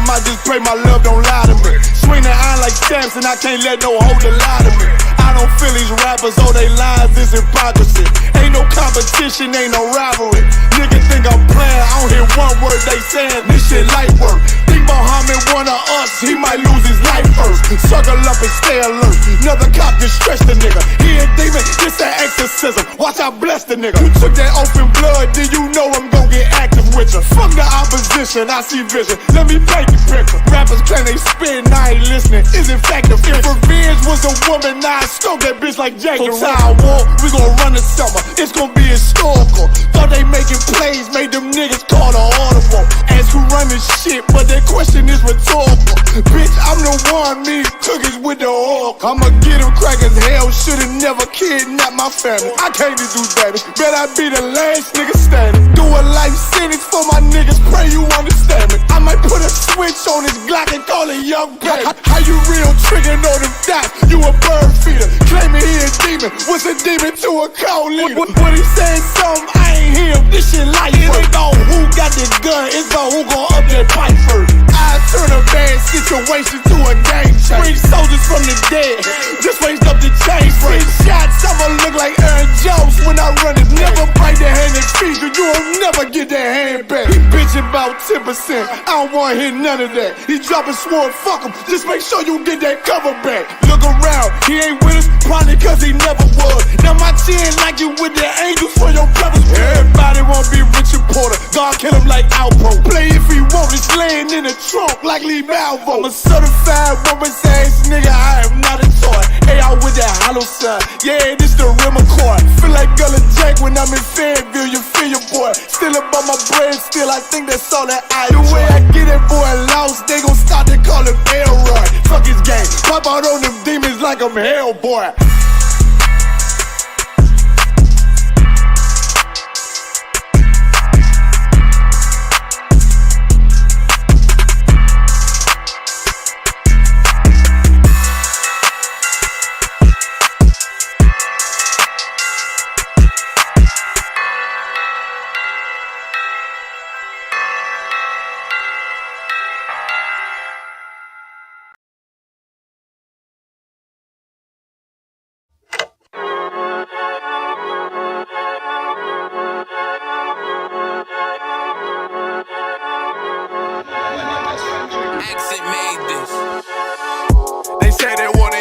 I just pray my love don't lie to me. Swing the iron like Samson, I can't let no hoe lie to me. I don't feel these rappers, oh they lies is hypocrisy. Ain't no competition, ain't no rivalry. Nigga think I'm playing, I don't hear one word they saying. This shit light work. Think Muhammad one of us, he might lose his life first. Circle up and stay alert. Another cop just stretch the nigga. He a demon, this an exorcism. Watch I bless the nigga. You took that open blood, then you know I'm gon' get active with you. Fuck the opposition, I see vision. Let me paint the picture. Rappers claim they spit, and I ain't listening. Is in fact the if revenge was a woman, now I stroke that bitch like Jackie. So I war, we gon' run the summer. It's gon' be historical. Thought they making plays, made them niggas call the audible. Ask who run this shit, but that question is rhetorical. Bitch, I'm the one, me cookies with the oil. I'ma get them crackers, hell, should've never kidnapped my family. I can't do that, bet I be the last nigga standing. Do a life sentence for my niggas, pray you understand me. I might put a switch on this Glock and call it young baby. How you real triggering on them dots? You a bird feeder, claiming he a demon. What's a demon to a cold leader? What he saying something, I ain't hear him. This shit light. It ain't on who got the gun, it's on who gon' up that pipe first. I turn a bad situation to a game changer. Bring soldiers from the dead, just raised up the chain. Free shots, I'ma look like Aaron Jones when I run it. Never bite the hand and feed you, you will never get that hand back. He bitchin' about 10%, I don't wanna hear none of that. He dropping sword, fuck him, just make sure you get that cover back. Look around, he ain't with us, probably cause he never was. Now my chin like you with the angels for your brothers. Everybody wanna be Richard Porter, God kill him like Alpo. Play if he want, it's laying in the trunk like Lee Malvo. I'm a certified woman's ass nigga, I am not a toy. Hey, I with that hollow side, yeah, this the real McCoy. Feel like Gullah Jack when I'm in Fayetteville, you feel your boy. Still up on my bread, still I think that's all that I do. The way I get that boy lost, they gon' start to call him Elroy. Fuck his game, pop out on them demons like I'm Hellboy.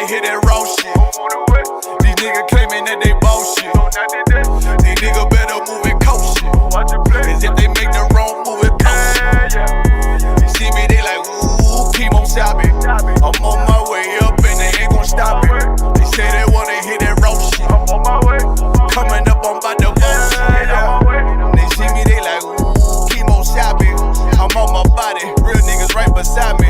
Hear that raw shit. These niggas claiming that they bullshit. These niggas better move and coach shit. As if they make the wrong move and coach shit. You see me, they like, ooh, chemo shopping. I'm on my way up and they ain't gon' stop it. They say they wanna hear that raw shit. Coming up, I'm about to bullshit. They see me, they like, ooh, chemo shopping. I'm on my body, real niggas right beside me.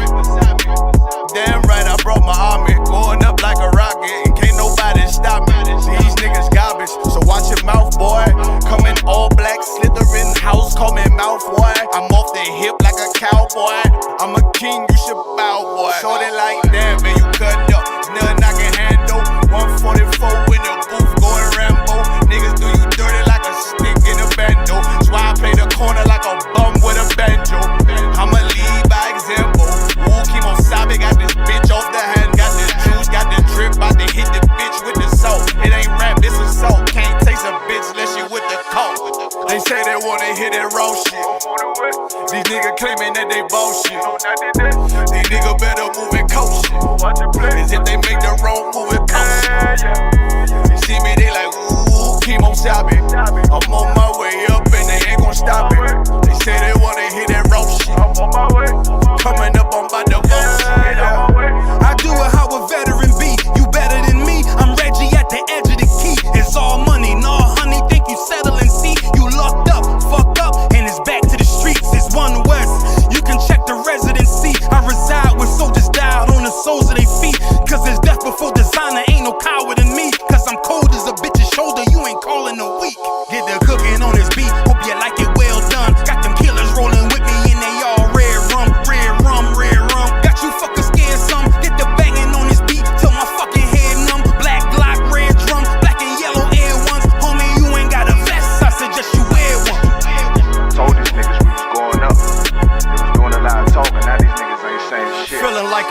Damn right, I brought my army. Going up like a rocket, and can't nobody stop me. These niggas garbage, so watch your mouth, boy. Coming all black, slithering house, call me mouth, boy. I'm off the hip like a cowboy. I'm a king, you should bow, boy. So they like, damn, man, you cut up. It's nothing I can handle. 144 in the booth, going Rambo. Niggas do you dirty like a stick in a bando. That's why I play the corner like a bum with a banjo. I'ma lead by example. Ooh, Kimo Sabe got this bitch off the hand. Got this juice, got this drip, bout to hit the bitch with the salt. It ain't rap, it's assault. Can't taste a bitch unless you with the coke. They say they wanna hear that raw shit. These niggas claiming that they bullshit. These niggas better move and coach shit. As if they make the wrong move and coach shit. You see me, they like, ooh, Kimo Sabe. I'm on my way up and they ain't gon' stop it. They say they wanna hear that raw shit. Coming up, I'm about to bullshit. I do it how a veteran be. You better than me. I'm Reggie at the edge of the key. It's all money, no honey. Think you settle and see. You locked up, fucked up, and it's back to the streets. It's One West. You can check the residency. I reside where soldiers died on the soles of their feet. Cause there's death before designer. Ain't no coward in me. Cause I'm cold as a bitch's shoulder. You ain't calling a week. Get the cooking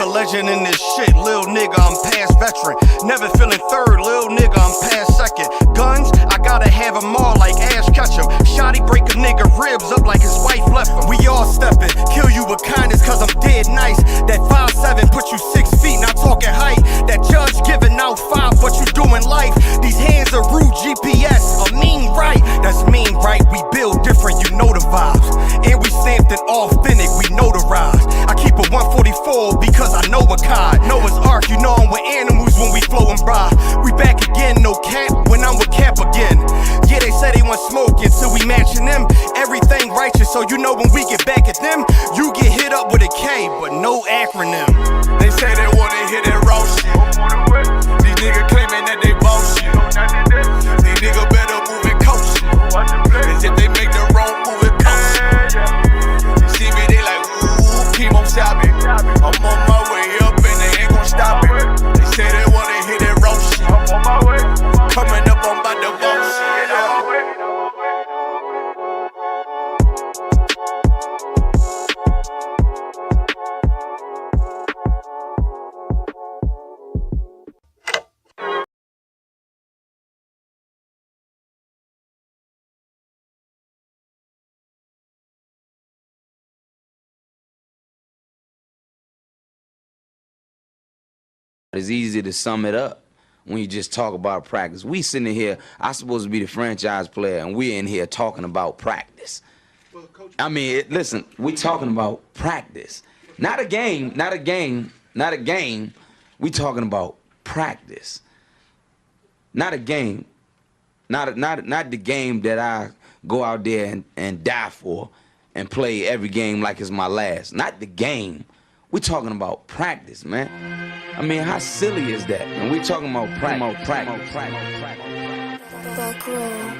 a legend in this shit, lil nigga, I'm past veteran. Never feeling third, lil nigga, I'm past second. Guns, I gotta have them all like Ash Ketchum. Shotty break a nigga ribs up like his wife left him. We all steppin', kill you with kindness cause I'm dead nice. That 5'7" put you 6 feet, not talking height. That judge giving out 5, but you doing life. These hands are rude GPS, a mean right. That's mean right, we build different, you know the vibes. And we stamped it authentic, we notarized. I keep a 144 because I know a cod. Noah's Ark, you know I'm with animals when we flowin' by. We back again, no cap, when I'm with Cap again. Yeah, they say they want smoking, so we matching them. Everything righteous, so you know when we get back at them, you get hit up with a K, but no acronym. They say they wanna hear that raw shit. These niggas claiming that they bullshit. These niggas better move and coach shit. Cause if they make the wrong move, it coach shit. You see me, they like, ooh, keep on stopping. I'm on my way up and they ain't gon' stop it. They say they wanna hear that raw shit. Coming up, I'm about to bullshit. It's easy to sum it up when you just talk about practice. We sitting here, I'm supposed to be the franchise player, and we're in here talking about practice. I mean, listen, we talking about practice. Not a game, not a game, not a game. We talking about practice. Not a game. Not the game that I go out there and die for and play every game like it's my last. Not the game. We're talking about practice, man. I mean, how silly is that? And we're talking about practice. Back row.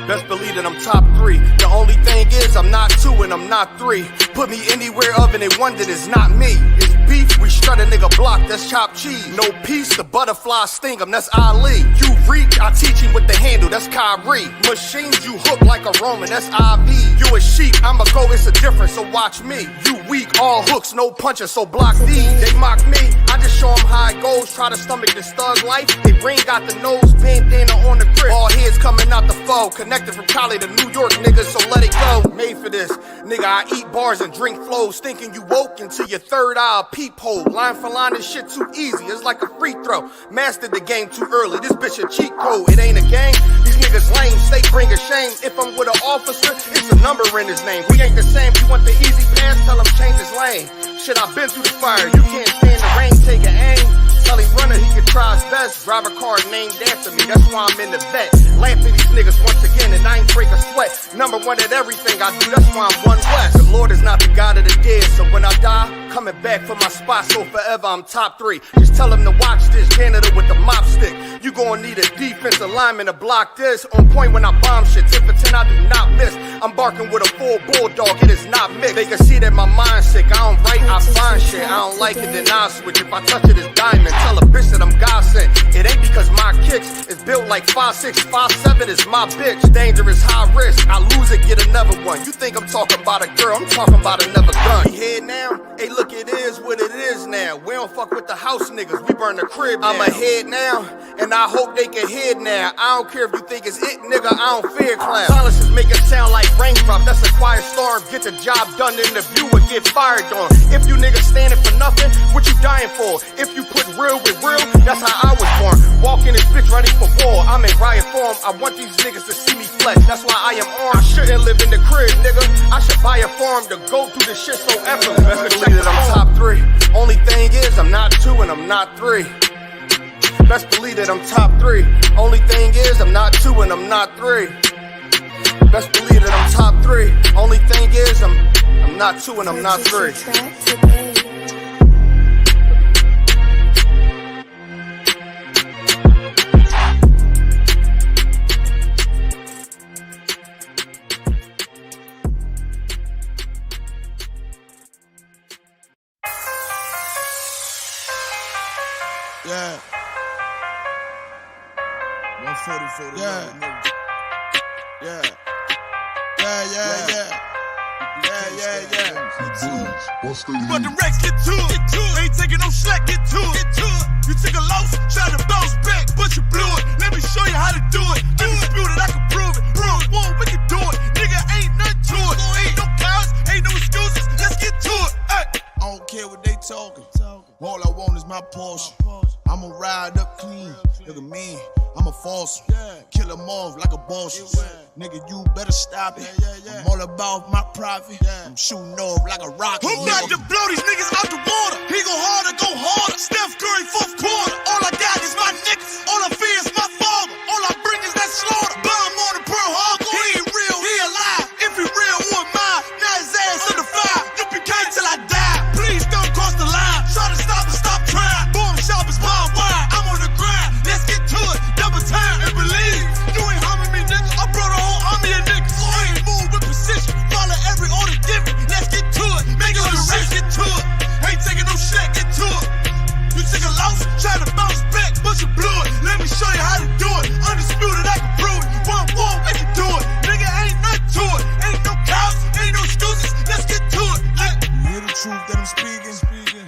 Best believe that I'm top 3. The only thing is I'm not 2 and I'm not 3. Put me anywhere other than one that is not me. It's beef, we strut a nigga block, that's chopped cheese. No peace, the butterfly sting him, that's Ali. You reach, I teach you with the handle, that's Kyrie. Machines, you hook like a Roman, that's IV. You a sheep, I'ma go, it's a difference, so watch me. You weak, all hooks, no punches, so block these. They mock me, I just show them how it goes. Try to stomach this thug life. They ring got the nose, bandana on the grip. All heads coming out the foe, connected from Cali to New York, nigga, so let it go. Made for this, nigga, I eat bars and drink flows. Thinking you woke into your third eye peephole. Line for line, this shit too easy, it's like a free throw. Mastered the game too early, this bitch a cheat code. It ain't a game, these niggas lame, they bring a shame. If I'm with an officer, it's a number in his name. We ain't the same, you want the easy pass, tell him change his lane. Shit, I've been through the fire, you can't stand the rain, take an aim. Tell him runner, he can try his best. Drive a car named after me, that's why I'm in the vet. Laugh at these niggas once again and I ain't break a sweat. Number 1 at everything I do, that's why I'm one West. The Lord is not the God of the dead, so when I die, coming back for my spot, so forever I'm top 3. Just tell him to watch this, janitor with the mop stick. You gon' need a defensive lineman to block this. On point when I bomb shit, 10 for 10 I do not miss. I'm barking with a full bulldog, it is not mixed. They can see that my mind's sick, I don't write, I find shit. I don't like it, then I switch. If I touch it, it's diamond. Tell a bitch that I'm God sent. It ain't because my kicks is built like 5'6", 5'7" is my bitch. Dangerous, high risk. I lose it, get another one. You think I'm talking about a girl? I'm talking about another gun. We here now? Hey, look, it is what it is now. We don't fuck with the house niggas. We burn the crib now. I'm ahead now, and I hope they can hear now. I don't care if you think it's it, nigga. I don't fear clowns. Silences make it sound like raindrop. That's a quiet storm. Get the job done in the view and get fired on. If you niggas standing for nothing, what you dying for? If you put real with real, that's how I was born. Walking this bitch ready for war. I'm in riot form. I want these niggas to see me flex. That's why I am armed. I shouldn't live in the crib, nigga. I should buy a farm to go through this shit so effortless. Best believe that I'm top 3. Only thing is I'm not 2 and I'm not 3. Best believe that I'm top 3. Only thing is I'm not 2 and I'm not 3. Best believe that I'm top 3. Only thing is I'm not 2 and I'm not 3. Yeah. 144 to yeah. Yeah. Yeah, yeah, yeah. But the Rex get to it. Ain't taking no slack, get to it. You took a loss, try to bounce back, but you blew it. Let me show you how to do it. Undisputed, I can prove it. Bro, one, we can do it. Nigga, ain't nothing to it. Ain't no cows, ain't no excuses. Let's get to it. Ay. I don't care what they talking. All I want is my Porsche. I'ma ride up clean. Look at me, I'm a false. Kill them off like a boss. Nigga, you better stop it. I'm all about my profit. I'm shooting off like a rocket. Who got to blow these niggas out the water? He go harder, go harder. Steph Curry, fourth quarter. All I got is my niggas. All I fear is my father. All I bring is that slaughter. Bomb on the Pearl Harbor. He ain't real, he alive. If he real, who am I? Now his ass in the fire. UPK till I die. Please don't cross the line. Try to stop and stop trying. Bomb shop is my wine. I'm on the grind. Let's get to it. Double time and believe. You ain't harming me, nigga. I brought a whole army of niggas. So I ain't move with precision. Follow every order given. Let's get to it. Make it the race, get to it. Ain't taking no shit, get to it. You took a loss, try to bounce back, but you blew it. Let me show you how to do it. Undisputed, I can prove it. One, we can do it. Nigga, ain't nothing to it. Ain't no cows, ain't no excuses. Let's get to it. You hear the truth that I'm speaking?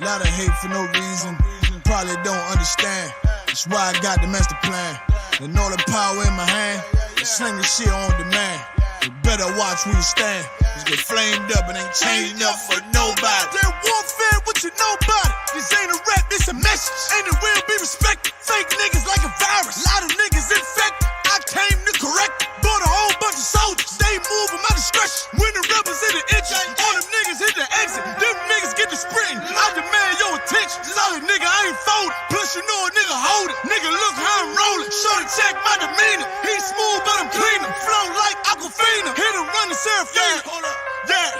Lot of hate for no reason. Probably don't understand. That's why I got the master plan. And all the power in my hand. I sling the shit on demand. You better watch where you stand. Just get flamed up and ain't changing up for nobody. They're warfare with you nobody. This ain't a rap, this a message. And it will be respected. Fake niggas like a virus. Lot of niggas infected. I came to correct it. Bought a whole bunch of soldiers. They move at my discretion. When the rebels hit the engine, all them niggas hit the exit. Them niggas get to sprinting. I demand your attention. Solid nigga, I ain't folding. Plus you know a nigga hold it. Nigga, look how I'm rolling. Shorty check my demeanor. He smooth, but I'm cleaner. Flow like Aquafina. Hit him running Serafina. Hold up. Yeah.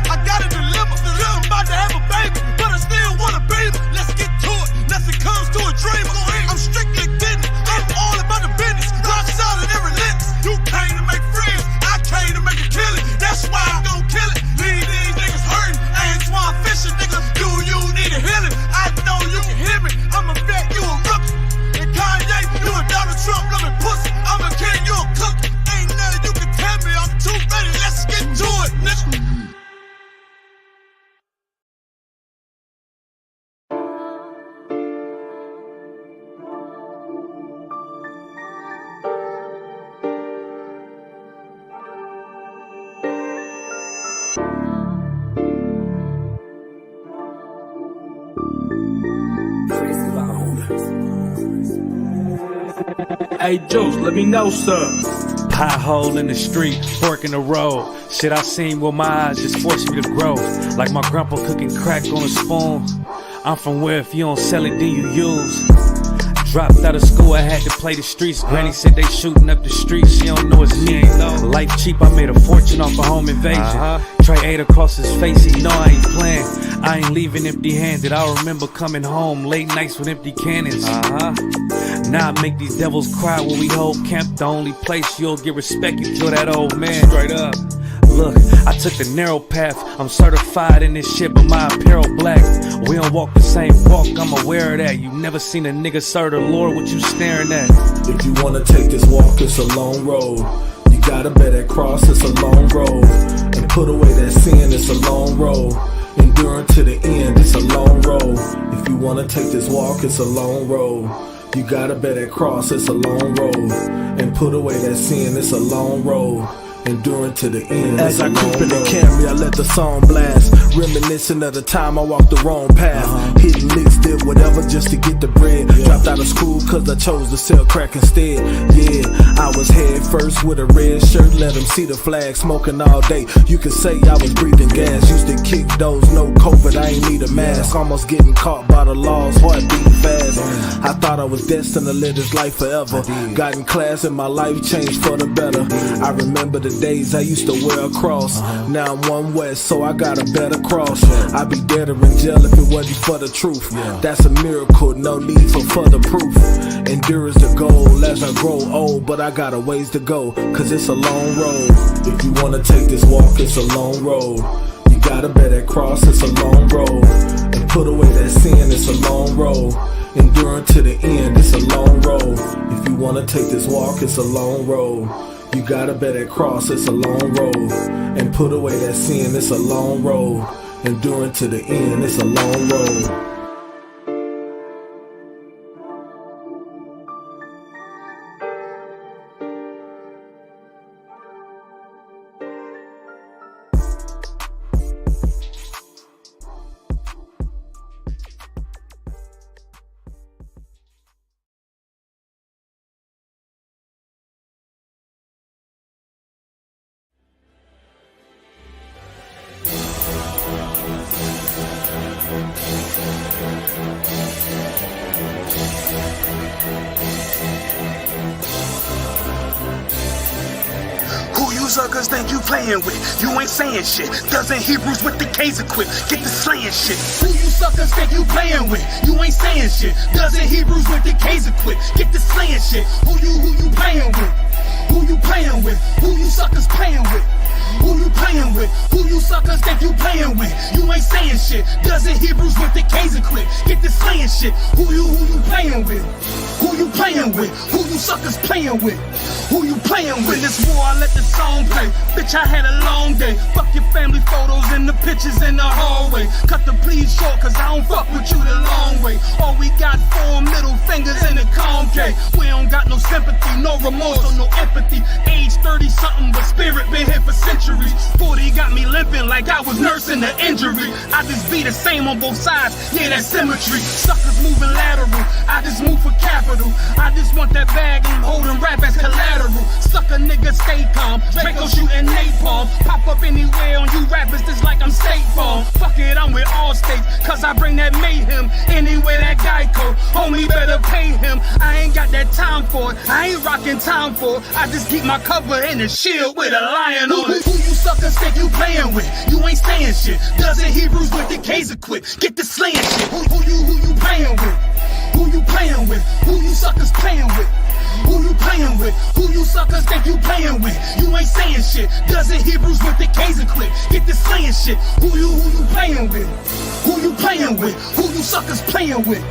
I got a dilemma. I'm about to have a baby, but I still want a baby. Let's get to it. Nothing comes to a dreamer. I'm strictly getting it. I'm all about the business. Rock solid and relentless. You came to make friends. I came to make a killing. That's why I'm gon' kill it. Leave these niggas hurting. Antoine Fisher, nigga. Do you need a healing? I know you can hear me. I'm a vet, you a rookie. And Kanye, you a Donald Trump loving pussy. I'm a king, you a cookie. Ain't nothing you can tell me. I'm too ready. Let's get to it, nigga. Hey Juice, let me know, sir. Pothole in the street, fork in the road. Shit I seen with my eyes just forced me to grow. Like my grandpa cooking crack on a spoon. I'm from where if you don't sell it, then you use. Dropped out of school, I had to play the streets. Granny said they shooting up the streets, she don't know it's me. Life cheap, I made a fortune off a home invasion. Trey ate across his face, he know I ain't playing. I ain't leaving empty-handed, I remember coming home late nights with empty cannons. Now I make these devils cry when we hold camp. The only place you'll get respect is to that old man. Straight up. Look, I took the narrow path. I'm certified in this shit, but my apparel black. We don't walk the same walk, I'm aware of that. You never seen a nigga serve the Lord, what you staring at? If you wanna take this walk, it's a long road. You gotta bear that cross, it's a long road. And put away that sin, it's a long road. Enduring to the end, it's a long road. If you wanna take this walk, it's a long road. You gotta bear that cross, it's a long road. And put away that sin, it's a long road. Enduring to the end. As I creep in the Camry, I let the song blast. Reminiscing of the time I walked the wrong path. Hitting licks, did whatever just to get the bread. Dropped out of school cause I chose to sell crack instead. Yeah, I was head first with a red shirt. Let them see the flag, smoking all day. You could say I was breathing gas. Used to kick those, no COVID, I ain't need a mask. Almost getting caught by the laws, heart beating fast. I thought I was destined to live this life forever. Got in class and my life changed for the better. I remember the days I used to wear a cross. Now I'm one West, so I got a better cross. I'd be deader in jail if it wasn't for the truth. That's a miracle, no need for further proof. Endurance the goal as I grow old, but I got a ways to go, cause it's a long road. If you wanna take this walk, it's a long road. You gotta bear that cross, it's a long road. And put away that sin, it's a long road. Enduring to the end, it's a long road. If you wanna take this walk, it's a long road. You gotta bear that cross, it's a long road. And put away that sin, it's a long road. Enduring to the end, it's a long road. Who you suckers think you playing with? You ain't saying shit. Dozen Hebrews with the K's equipped. Get the slaying shit. Who you suckers think you playing with? You ain't saying shit. Dozen Hebrews with the K's equipped. Get the slaying shit. Who you playing with? Who you playing with? Who you suckers playing with? Who you playing with? Who you suckers think you playing with? You ain't saying shit. Dozen Hebrews with the K's equipped. Get the slaying shit. Who you playing with? Who you playing with? Who you suckers playing with? Who you playing with? In this war, I let the song play. Bitch, I had a long day. Fuck your family photos and the pictures in the hallway. Cut the please short, cause I don't fuck with you the long way. All we got 4 middle fingers in the concave. We don't got no sympathy, no remorse or no empathy. Age 30 something, but spirit been here for centuries. 40 got me limping like I was nursing the injury. I just be the same on both sides, yeah, that symmetry. Suckers moving lateral, I just move for capital. I just want that bag and holding rap as collateral. Sucker niggas stay calm, Draco shooting napalm. Pop up anywhere on you rappers just like I'm State Farm. Fuck it, I'm with all states, cause I bring that mayhem. Anywhere that guy go, homie better pay him. I ain't got that time for it, I ain't rocking time for it. I just keep my cover in the shield with a lion on it. Who you suckers think you playing with? You ain't saying shit. Dozen Hebrews with the K's equipped. Get the slaying shit. Who you playing with? Who you playing with? Who you suckers playing with? Who you playing with? Who you suckers think you playing with? You ain't saying shit. Dozen Hebrews with the K's equipped. Get the slaying shit. Who you playing with? Who you playing with? Who you suckers playing with?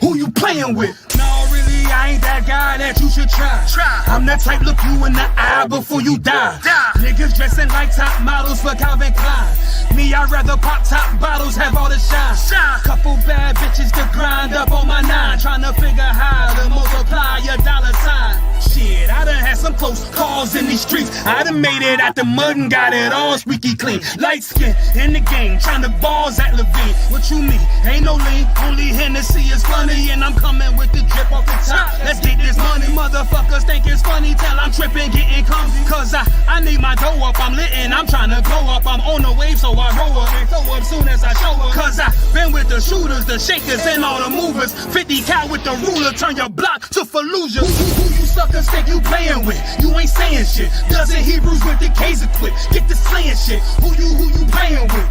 Who you playing with? No, really, I ain't that guy that you should try. I'm that type look you in the eye before you die. Niggas dressing like top models for Calvin Klein. Me, I'd rather pop top bottles, have all the shine. Couple bad bitches to grind up on my 9. Tryna figure how to multiply your dollar sign. Shit, I done had some close calls in these streets. I done made it out the mud and got it all squeaky clean. Light skin in the game, tryna balls at Levine. What you mean? Ain't no lean, only Hennessy is funny. And I'm coming with the drip off the top. Let's get this money. Motherfuckers think it's funny till I'm tripping, getting comfy. Cause I need my dough up, I'm lit and I'm tryna go up. I'm on the wave, so I roll up and throw up soon as I show up. Cause I been with the shooters, the shakers, and all the movers. 50 cal with the ruler, turn your block to Fallujah. Who you suckers think you playing with? You ain't saying shit. Dozen Hebrews with the K's equipped. Get the slaying shit. Who you playing with?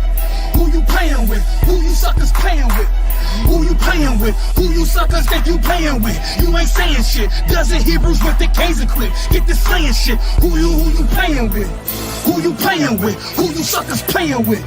Who you playing with? Who you suckers playing with? Who you playing with? Who you suckers think you playing with? You ain't saying shit. Dozen Hebrews with the K's equipped. Get the slaying shit. Who you playing with? Who you playing with? Who you suckers playing with?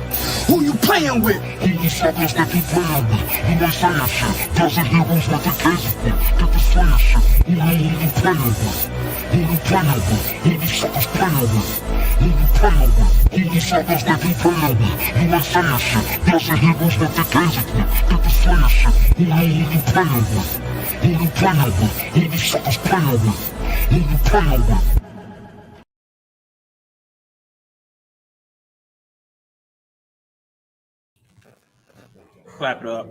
Who you playing with? Who you suckers think you playing with? You ain't saying shit. Dozen Hebrews with the K's equipped. Get the slaying shit. Who you playing with? Who you playing with? Who you suckers playing with? Who you playing with? Who you suckers think you playing with? You ain't saying shit. Dozen Hebrews with the K's equipped. Get the slaying shit. Who you playing with? Who you playing with? Who you suckers playing with? Who you playing with? Clap it up.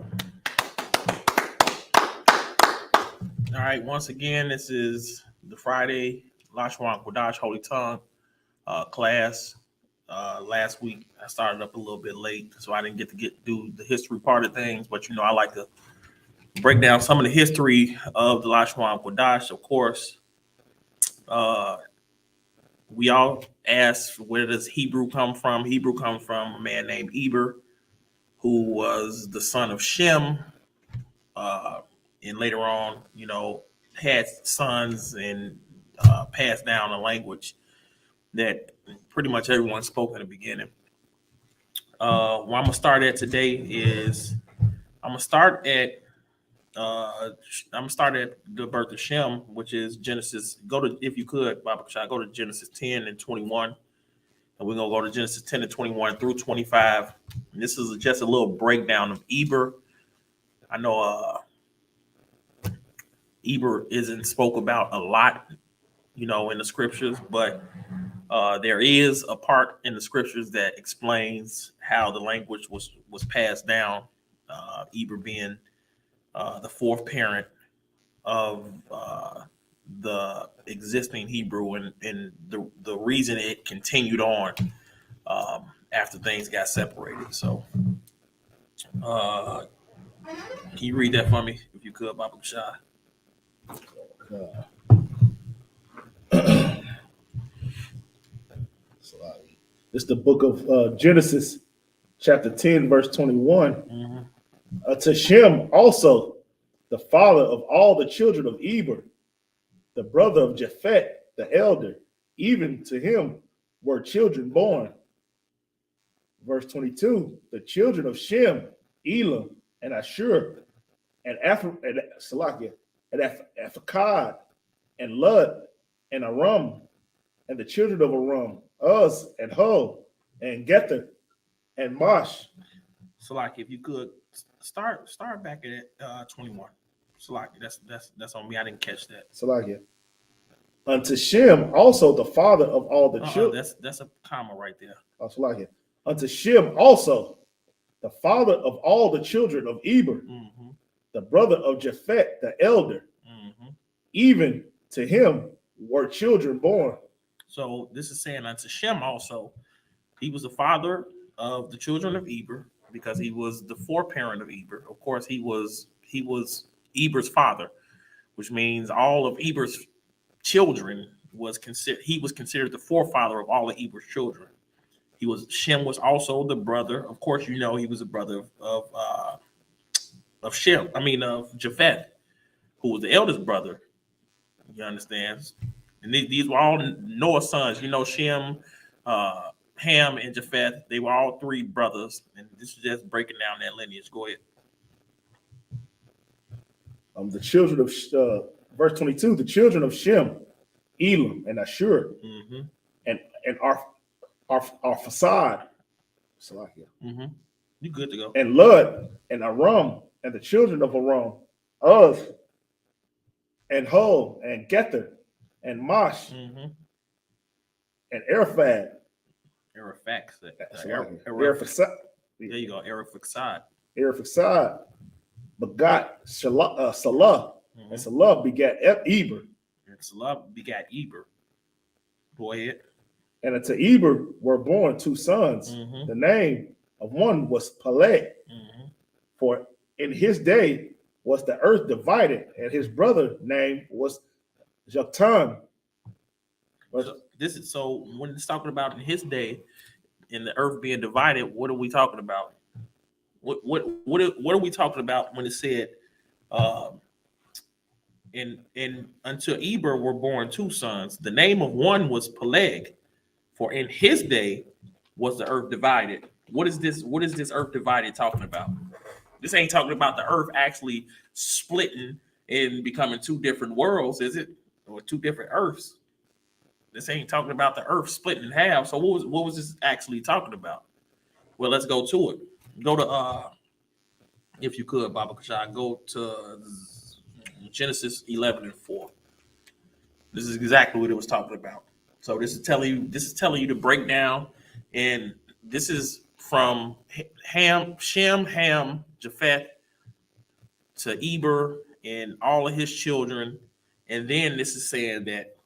All right, once again, this is the Friday Lashawan Qadash Holy Tongue class. Last week I started up a little bit late, so I didn't get to do the history part of things. But you know, I like to break down some of the history of the Lashawan Qadash. Of course, we all ask, where does Hebrew come from? Hebrew comes from a man named Eber, who was the son of Shem, and later on, you know, had sons and passed down a language that pretty much everyone spoke in the beginning. Where I'm gonna start at today is I'm gonna start at I'm gonna start at the birth of Shem, which is Genesis. Go to, if you could, Baba Kashai, go to Genesis 10 and 21. And we're gonna go to Genesis 10 and 21 through 25. And this is just a little breakdown of Eber. I know Eber isn't spoke about a lot, in the scriptures, but there is a part in the scriptures that explains how the language was passed down. Eber being the fourth parent of the existing Hebrew, and the reason it continued on after things got separated. So, can you read that for me, if you could, Baba Shah? It's the book of Genesis, chapter 10, verse 21. To Shem also, the father of all the children of Eber, the brother of Japhet, the elder, even to him were children born. Verse 22, the children of Shem, Elam, and Ashur, and Salakia, and Aphakad, and Lud, and Aram, and the children of Aram, Uz, and Ho, and Gether, and Mosh. Salakia, if you could start back at 21. Salakia, that's on me. I didn't catch that. Salakia. Unto Shem also, the father of all the children. That's a comma right there. Oh, Salakia. Unto Shem also, the father of all the children of Eber, the brother of Japhet, the elder, even to him were children born. So this is saying unto Shem also, he was the father of the children of Eber, because he was the foreparent of Eber. Of course, he was Eber's father, which means all of Eber's children he was considered the forefather of all of Eber's children. Shem was also the brother. Of course, he was a brother of Shem. Of Japhet, who was the eldest brother. You understand? And these were all Noah's sons. Shem, Ham, and Japheth. They were all three brothers. And this is just breaking down that lineage. Go ahead. The children of verse 22, the children of Shem, Elam, and Ashur, and Arphaxad. You good to go. And Lud, and Aram, and the children of Aram, Uz, and Ho, and Gether, and Mosh, and Arphad. Araphaxad. There you go, Araphaxad. Araphaxad begot Salah, and Salah begat Eber. And Salah begat Eber. Go ahead. And unto Eber were born two sons. The name of one was Peleg, for in his day was the earth divided, and his brother name was Joktan. So when it's talking about in his day, in the earth being divided, what are we talking about? What are we talking about when it said, and unto Eber were born two sons? The name of one was Peleg, for in his day was the earth divided. What is this earth divided talking about? This ain't talking about the earth actually splitting and becoming two different worlds, is it? Or two different earths. This ain't talking about the earth splitting in half. So what was this actually talking about? Well, let's go to it. Go to if you could, Baba Kashai, go to Genesis 11 and 4. This is exactly what it was talking about. So this is telling you to break down, and this is from Shem, Ham, Japheth to Eber and all of his children. And then this is saying that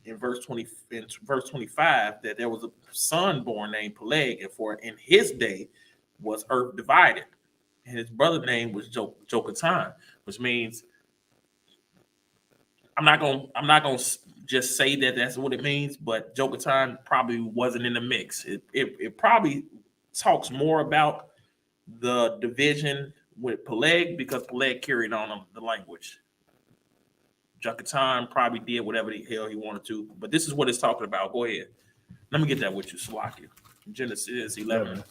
in verse 25 that there was a son born named Peleg, and for in his day was earth divided, and his brother name was Joktan, which means I'm not gonna just say that that's what it means, but Joktan probably wasn't in the mix. It probably talks more about the division with Peleg, because Peleg carried on the language. Joktan probably did whatever the hell he wanted to, but this is what it's talking about. Go ahead. Let me get that with you, Salakia. Genesis 11.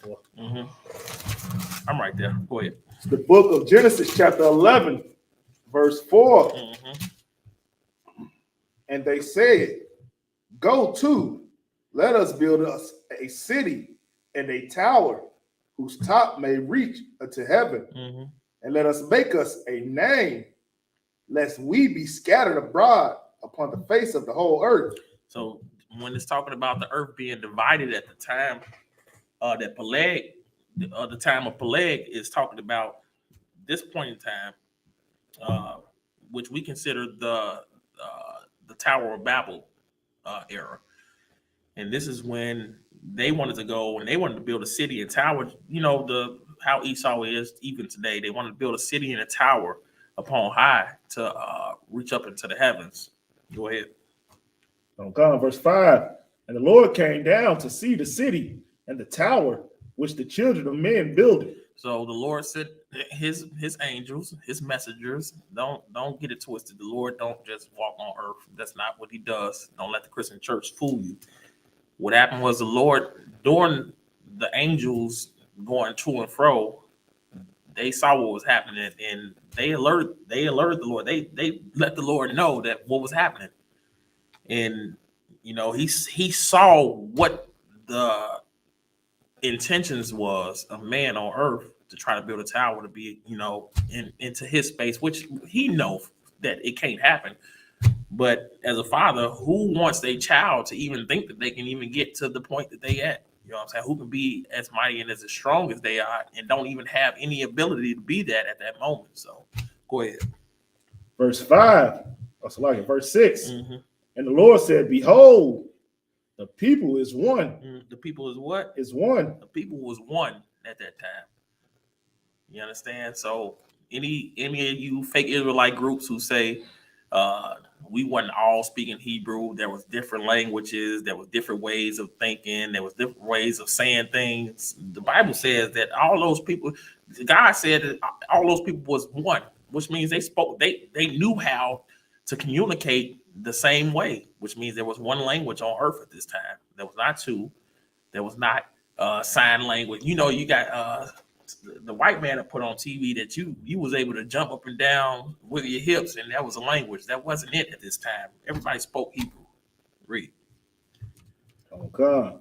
I'm right there. Go ahead. The book of Genesis, chapter 11, Verse 4. Mm-hmm. And they said, go to, let us build us a city and a tower whose top may reach unto heaven, Mm-hmm. and let us make us a name, lest we be scattered abroad upon the face of the whole earth. So when it's talking about the earth being divided at the time that Peleg, the time of Peleg is talking about this point in time, which we consider the Tower of Babel era. And this is when they wanted to go and they wanted to build a city and tower. You know, how Esau is even today. They wanted to build a city and a tower upon high to reach up into the heavens. Go ahead. Okay, verse 5. And the Lord came down to see the city and the tower which the children of men builded. So the Lord said his angels, his messengers, don't get it twisted. The Lord don't just walk on earth. That's not what he does. Don't let the Christian church fool you. What happened was the Lord, during the angels going to and fro, they saw what was happening and they alerted the Lord. They let the Lord know that what was happening. And you know, he saw what the intentions was of man on earth to try to build a tower to be, you know, into his space, which he knows that it can't happen. But as a father, who wants their child to even think that they can even get to the point that they at? You know what I'm saying? Who can be as mighty and as strong as they are and don't even have any ability to be that at that moment? So go ahead. Verse 5. Also like it. Verse 6. Mm-hmm. And the Lord said, behold, the people is one. The people is what? Is one. The people was one at that time. You understand? So any of you fake Israelite groups who say we wasn't all speaking Hebrew, there was different languages, there was different ways of thinking, there was different ways of saying things. The Bible says that all those people, God said that all those people was one, which means they spoke, they knew how to communicate the same way, which means there was one language on earth at this time. There was not two. There was not sign language. You know, you got the white man that put on TV that you was able to jump up and down with your hips, and that was a language. That wasn't it at this time. Everybody spoke Hebrew. Read. Okay.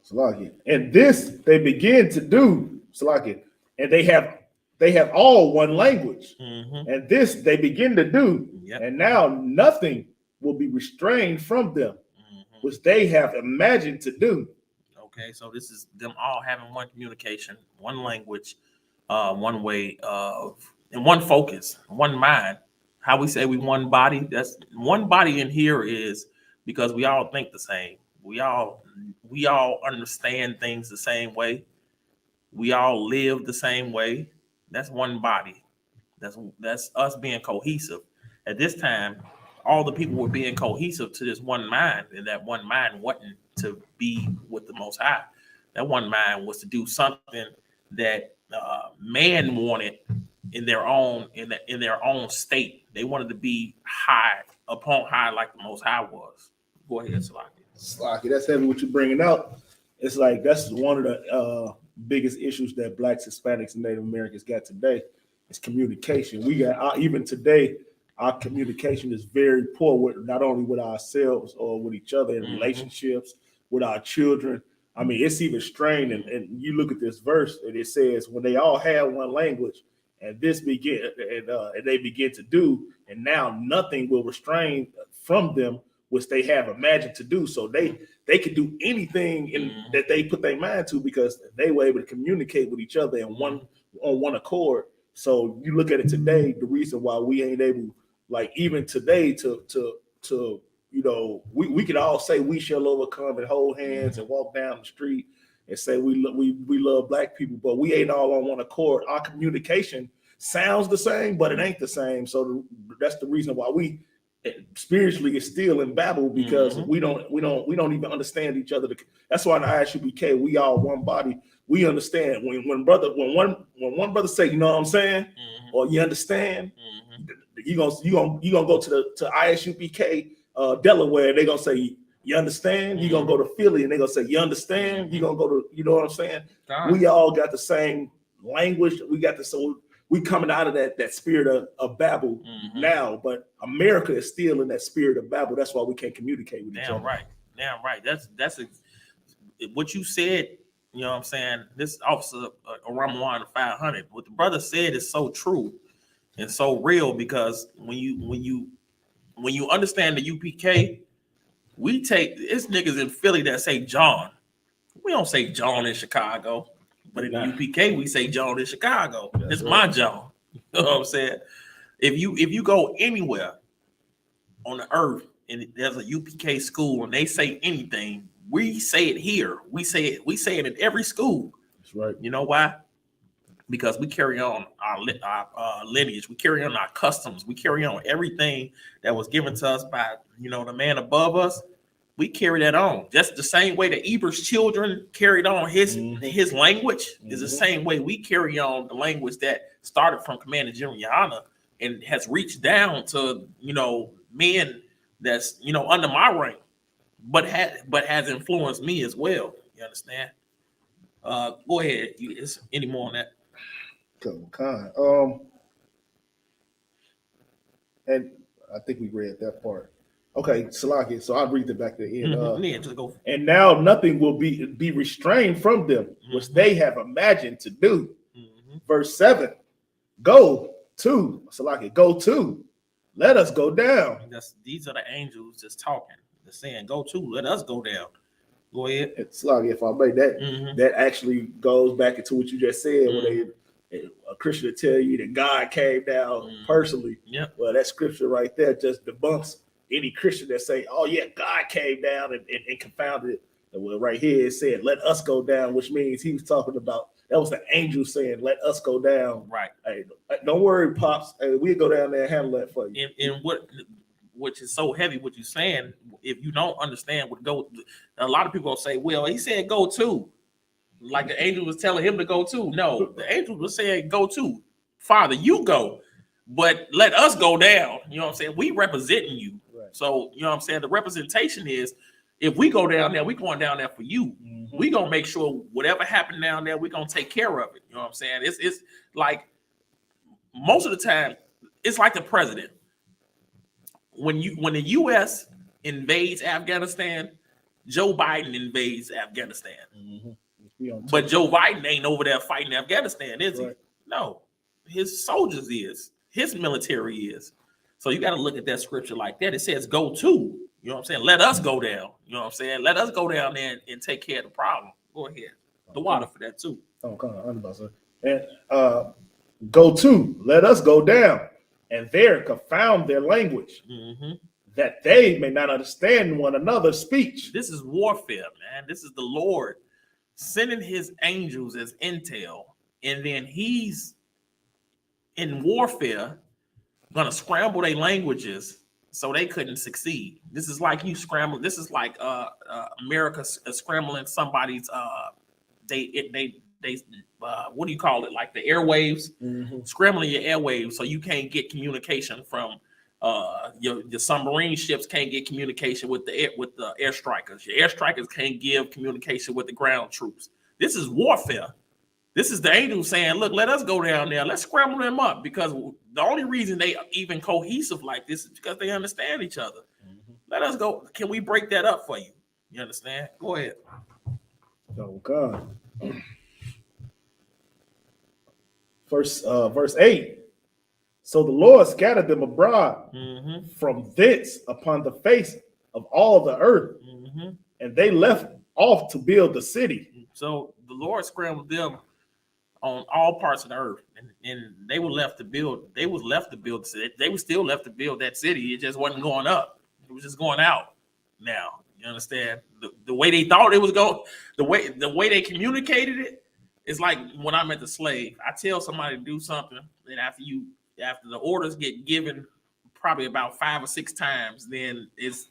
Salaki. And this they begin to do, Salaki. And they have all one language. Mm-hmm. And this they begin to do. Yep. And now nothing will be restrained from them, which they have imagined to do. Okay, so this is them all having one communication, one language, one way of, and one focus, one mind. How we say we one body, that's one body in here is because we all think the same. We all understand things the same way. We all live the same way. That's one body. That's us being cohesive. At this time, all the people were being cohesive to this one mind, and that one mind wasn't to be with the Most High. That one mind was to do something that man wanted in their own state. They wanted to be high upon high like the Most High was. Go ahead, Slaki, that's heavy what you're bringing out. It's like that's one of the biggest issues that Blacks, Hispanics, and Native Americans got today is communication. We got even today. Our communication is very poor with not only with ourselves or with each other in relationships, with our children. I mean, it's even strained. And you look at this verse and it says, when they all had one language and this begin and they begin to do, and now nothing will restrain from them, which they have imagined to do. So they could do anything that they put their mind to because they were able to communicate with each other in on one accord. So you look at it today, the reason why we ain't able, like even today, to you know, we could all say we shall overcome and hold hands and walk down the street and say we love Black people, but we ain't all on one accord. Our communication sounds the same, but it ain't the same. So that's the reason why we spiritually is still in Babel, because we don't even understand each other. That's why in the ISUPK we all one body. We understand when one brother say, you know what I'm saying, or you understand. You gonna go to ISUPK Delaware, they're gonna say you understand. You're gonna go to Philly and they're gonna say you understand. You're gonna go to, you know what I'm saying? We all got the same language. We got this. So we coming out of that spirit of Babel now, but America is still in that spirit of Babel. That's why we can't communicate with each other. Damn right. That's what you said. You know what I'm saying? This officer Ramawan 500. What the brother said is so true and so real, because when you understand the UPK, we take it's niggas in Philly that say John. We don't say John in Chicago, but in the UPK we say John in Chicago. It's my John. You know what I'm saying? If you go anywhere on the earth and there's a UPK school and they say anything, we say it here. We say it in every school. That's right. You know why? Because we carry on our lineage. We carry on our customs. We carry on everything that was given to us by, the man above us. We carry that on. Just the same way that Eber's children carried on his language is the same way we carry on the language that started from Commander General Yana and has reached down to, men that's, under my rank, but has influenced me as well. You understand? Go ahead. Is any more on that? And I think we read that part. Okay, Salaki. So I'll read it back to the end. Just go. And now nothing will be restrained from them, which they have imagined to do. Verse 7. Go to Salaki. Go to. Let us go down. These are the angels just talking. They're saying, "Go to. Let us go down." Go ahead. Salaki, if I may, that actually goes back into what you just said, when a Christian will tell you that God came down personally. Yeah. Well, that scripture right there just debunks any Christian that say, "Oh yeah, God came down and confounded it." Well, right here it said, "Let us go down," which means he was talking about that was the angel saying, "Let us go down." Right. Hey, don't worry, pops. Hey, we'll go down there and handle that for you. And which is so heavy, what you're saying, if you don't understand what go, a lot of people will say, "Well, he said go to," like the angel was telling him to go to. No, the angel was saying go to. Father, you go, but let us go down. You know what I'm saying? We representing you. Right. So, you know what I'm saying? The representation is, if we go down there, we going down there for you. We gonna make sure whatever happened down there, we gonna take care of it. You know what I'm saying? It's like most of the time, it's like the president. When the U.S. invades Afghanistan, Joe Biden invades Afghanistan. But Joe Biden ain't over there fighting Afghanistan, is he? Right. No, his soldiers is, his military is. So you got to look at that scripture like that. It says go to, you know what I'm saying? Let us go down. You know what I'm saying? Let us go down there and take care of the problem. Go ahead. The water for that too. Oh, come on. And go to, let us go down, and there confound their language, that they may not understand one another's speech. This is warfare, man. This is the Lord sending his angels as intel, and then he's in warfare gonna scramble their languages so they couldn't succeed. This is like you scramble. This is like America scrambling somebody's what do you call it? Like the airwaves, scrambling your airwaves so you can't get communication from your submarine ships can't get communication with the air strikers. Your air strikers can't give communication with the ground troops. This is warfare. This is the angel saying, "Look, let us go down there. Let's scramble them up," because the only reason they even cohesive like this is because they understand each other. Let us go. Can we break that up for you? You understand? Go ahead. Oh God. Verse 8. So the Lord scattered them abroad from thence upon the face of all the earth, and they left off to build the city. So the Lord scrambled them on all parts of the earth, and they were left to build. They was left to build the city. They were still left to build that city. It just wasn't going up. It was just going out. Now you understand the way they thought it was going. The way they communicated it is like when I met the slave. I tell somebody to do something, and after the orders get given probably about 5 or 6 times, then it's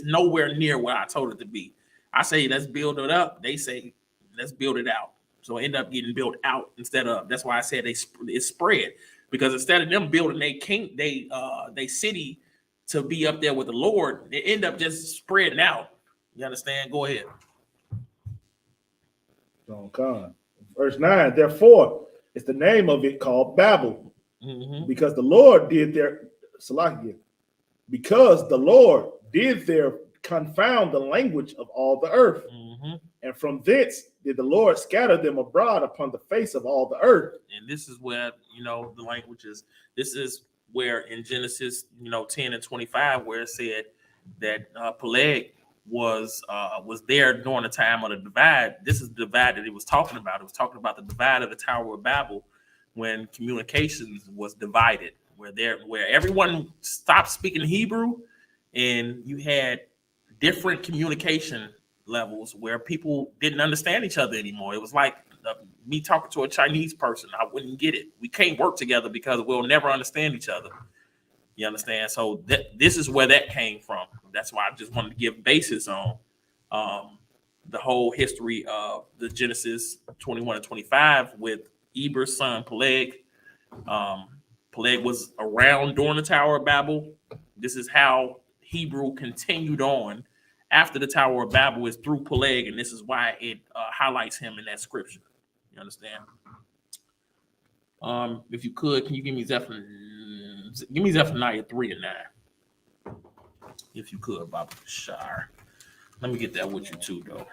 nowhere near where I told it to be. I say, let's build it up. They say, let's build it out. So it end up getting built out instead of, that's why I said it's spread, because instead of them building they city to be up there with the Lord, they end up just spreading out. You understand? Go ahead. Verse 9, therefore, It's the name of it called Babel. Mm-hmm. Because the Lord did their Salakia, because the Lord did their confound the language of all the earth. Mm-hmm. And from thence did the Lord scatter them abroad upon the face of all the earth. And this is where, the languages, this is where in Genesis, 10 and 25, where it said that Peleg was there during the time of the divide. This is the divide that it was talking about. It was talking about the divide of the Tower of Babel when communications was divided, where everyone stopped speaking Hebrew and you had different communication levels where people didn't understand each other anymore. It was like me talking to a Chinese person. I wouldn't get it. We can't work together because we'll never understand each other. You understand? So this is where that came from. That's why I just wanted to give basis on the whole history of the Genesis 21 and 25 with Eber's son Peleg. Peleg was around during the Tower of Babel. This is how Hebrew continued on after the Tower of Babel is through Peleg, and this is why it highlights him in that scripture. You understand? If you could, can you give me Zephaniah 3 and 9? If you could, Baba Shar. Let me get that with you too, though.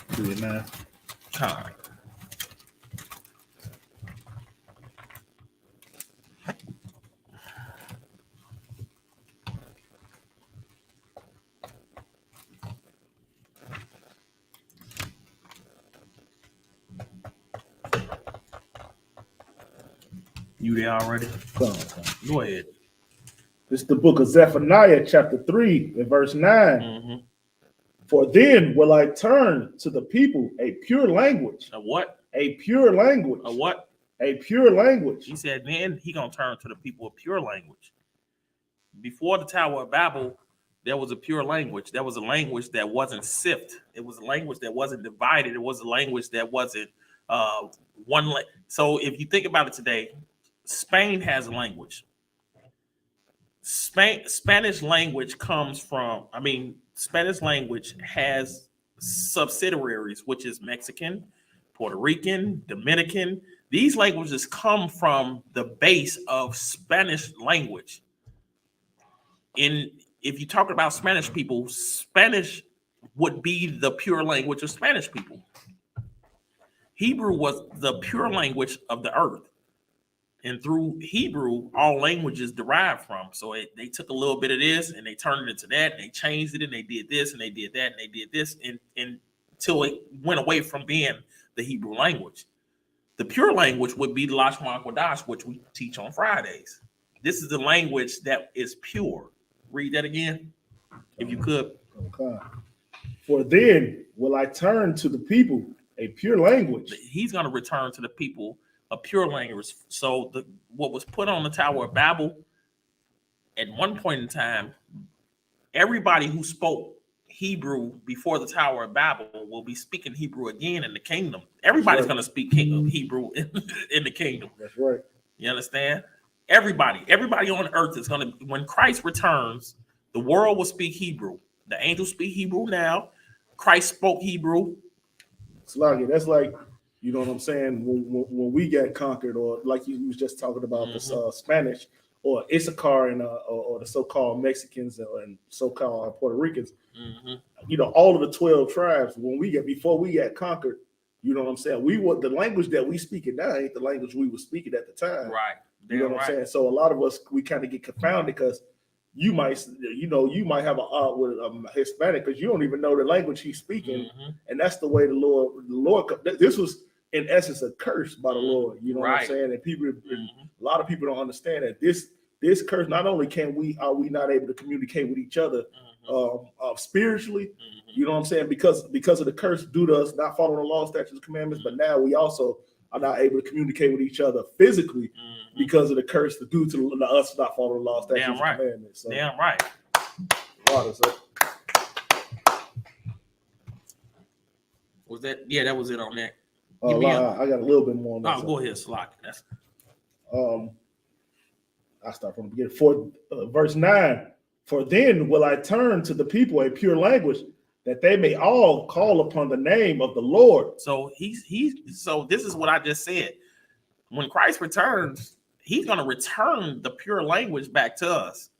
3 and 9. Time. You there already? Come. Go ahead. This is the book of Zephaniah, chapter 3, and verse 9. Mm-hmm. For then will I turn to the people a pure language. A what? A pure language. A what? A pure language. He said, then he gonna turn to the people a pure language. Before the Tower of Babel, there was a pure language. There was a language that wasn't sifted. It was a language that wasn't divided. It was a language that wasn't one. So if you think about it today, Spain has a language. Spanish language comes from, Spanish language has subsidiaries, which is Mexican, Puerto Rican, Dominican. These languages come from the base of Spanish language. If you talk about Spanish people, Spanish would be the pure language of Spanish people. Hebrew was the pure language of the earth. And through Hebrew, all languages derive from. So they took a little bit of this and they turned it into that, and they changed it, and they did this, and they did that, and they did this, and until it went away from being the Hebrew language. The pure language would be the Lashawan Qadash, which we teach on Fridays. This is the language that is pure. Read that again, if you could. Okay. For then will I turn to the people a pure language. He's going to return to the people a pure language. So what was put on the Tower of Babel at one point in time, everybody who spoke Hebrew before the Tower of Babel will be speaking Hebrew again in the kingdom. Everybody's going to speak Hebrew in the kingdom. That's right. You understand? Everybody on earth is going to, when Christ returns, the world will speak Hebrew. The angels speak Hebrew now. Christ spoke Hebrew. Sluggy, that's like, you know what I'm saying, when we get conquered, or like you was just talking about the Spanish, or Isupk and or the so-called Mexicans and so-called Puerto Ricans, you know, all of the 12 tribes, before we got conquered, you know what I'm saying, the language that we speaking now ain't the language we were speaking at the time. Right. You know what I'm saying? So a lot of us, we kind of get confounded because you might have with a Hispanic because you don't even know the language he's speaking, and that's the way the Lord. This was in essence a curse by the Lord. You know what I'm saying? And people, a lot of people don't understand that this curse. Not only are we not able to communicate with each other spiritually, you know what I'm saying? Because of the curse due to us not following the law, statutes, and commandments, but now we also are not able to communicate with each other physically because of the curse due to us not following the law, statutes, and commandments. So, damn right. Water, so. Was that? Yeah, that was it on that. I got a little bit more on that. Oh, go ahead, Slock. That's I start from the beginning. For verse 9, for then will I turn to the people a pure language, that they may all call upon the name of the Lord. So so this is what I just said. When Christ returns, he's going to return the pure language back to us.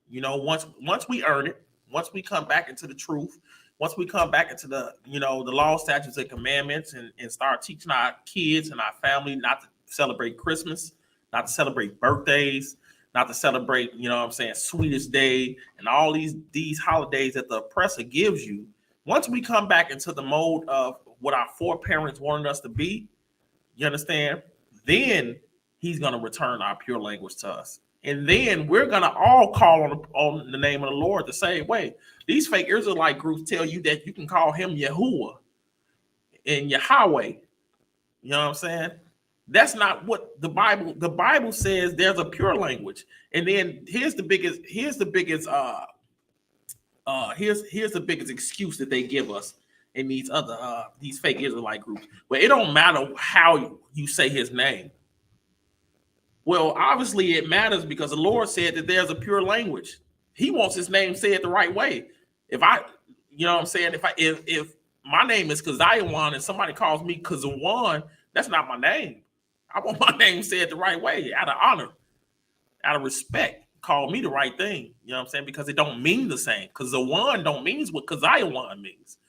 You know, once we earn it, once we come back into the truth, once we come back into the, you know, the law, statutes, and commandments, and start teaching our kids and our family not to celebrate Christmas, not to celebrate birthdays, not to celebrate, you know what I'm saying, Sweetest Day, and all these holidays that the oppressor gives you. Once we come back into the mode of what our foreparents wanted us to be, you understand? Then he's going to return our pure language to us. And then we're going to all call on the name of the Lord the same way. These fake Israelite groups tell you that you can call him Yahuwah and Yahweh. You know what I'm saying? That's not what the Bible says. There's a pure language. And then here's the biggest excuse that they give us in these fake Israelite groups. Well, it don't matter how you say his name. Well, obviously it matters because the Lord said that there's a pure language. He wants his name said the right way. If you know what I'm saying? If my name is Kazayawan and somebody calls me Kazawan, that's not my name. I want my name said the right way, out of honor, out of respect. Call me the right thing. You know what I'm saying? Because it don't mean the same. Kazawan don't mean what Kazayawan means.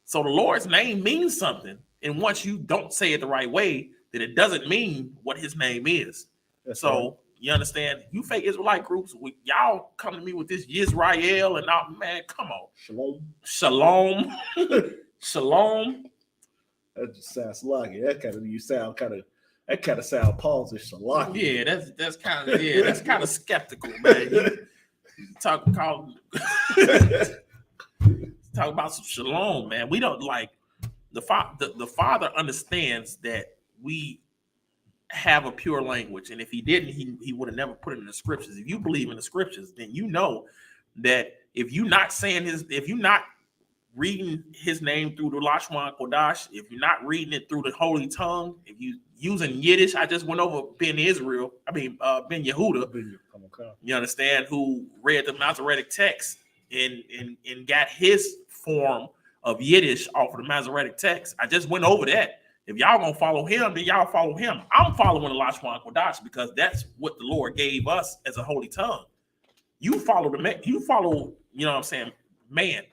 So the Lord's name means something. And once you don't say it the right way, then it doesn't mean what his name is. That's so right. You understand? You fake Israelite groups, y'all come to me with this Yisrael and all, man, come on. Shalom. Shalom. That just sounds like it. That kind of sound positive. Yeah, that's kind of skeptical, man. You talk about some shalom, man. We don't like the Father understands that we have a pure language, and if he didn't, he would have never put it in the scriptures. If you believe in the scriptures, then you know that if you're not reading his name through the Lashawan Qadash, if you're not reading it through the holy tongue, if you using Yiddish, I just went over Ben Yehuda, you understand, who read the Masoretic text and got his form of Yiddish off of the Masoretic text. I just went over that. If y'all gonna follow him, then y'all follow him. I'm following the Lashawan Qadash because that's what the Lord gave us as a holy tongue. You follow you know what I'm saying, man.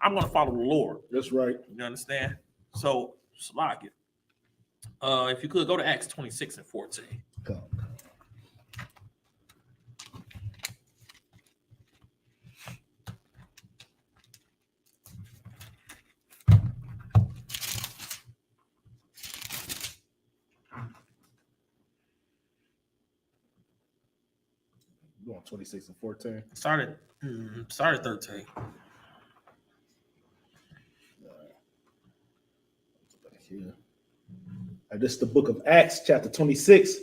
I'm gonna follow the Lord. That's right. You understand? So Slack it. If you could go to Acts 26 and 14. Come. Going 26 and 14. Started 13. Here. This is the book of Acts, chapter 26,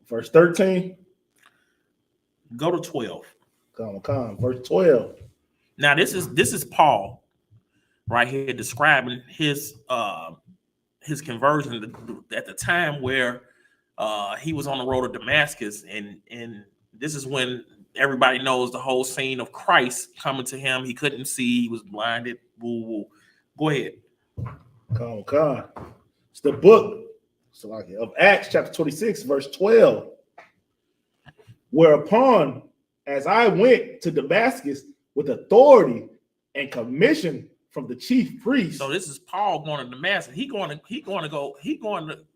verse 13. Go to 12. Come, verse 12. Now this is Paul right here describing his conversion at the time where he was on the road to Damascus, and this is when everybody knows the whole scene of Christ coming to him. He couldn't see, he was blinded. Woo, woo. Go ahead. Come. It's the book of Acts, chapter 26, verse 12. Whereupon, as I went to Damascus with authority and commission from the chief priest. So this is Paul going to Damascus. He going to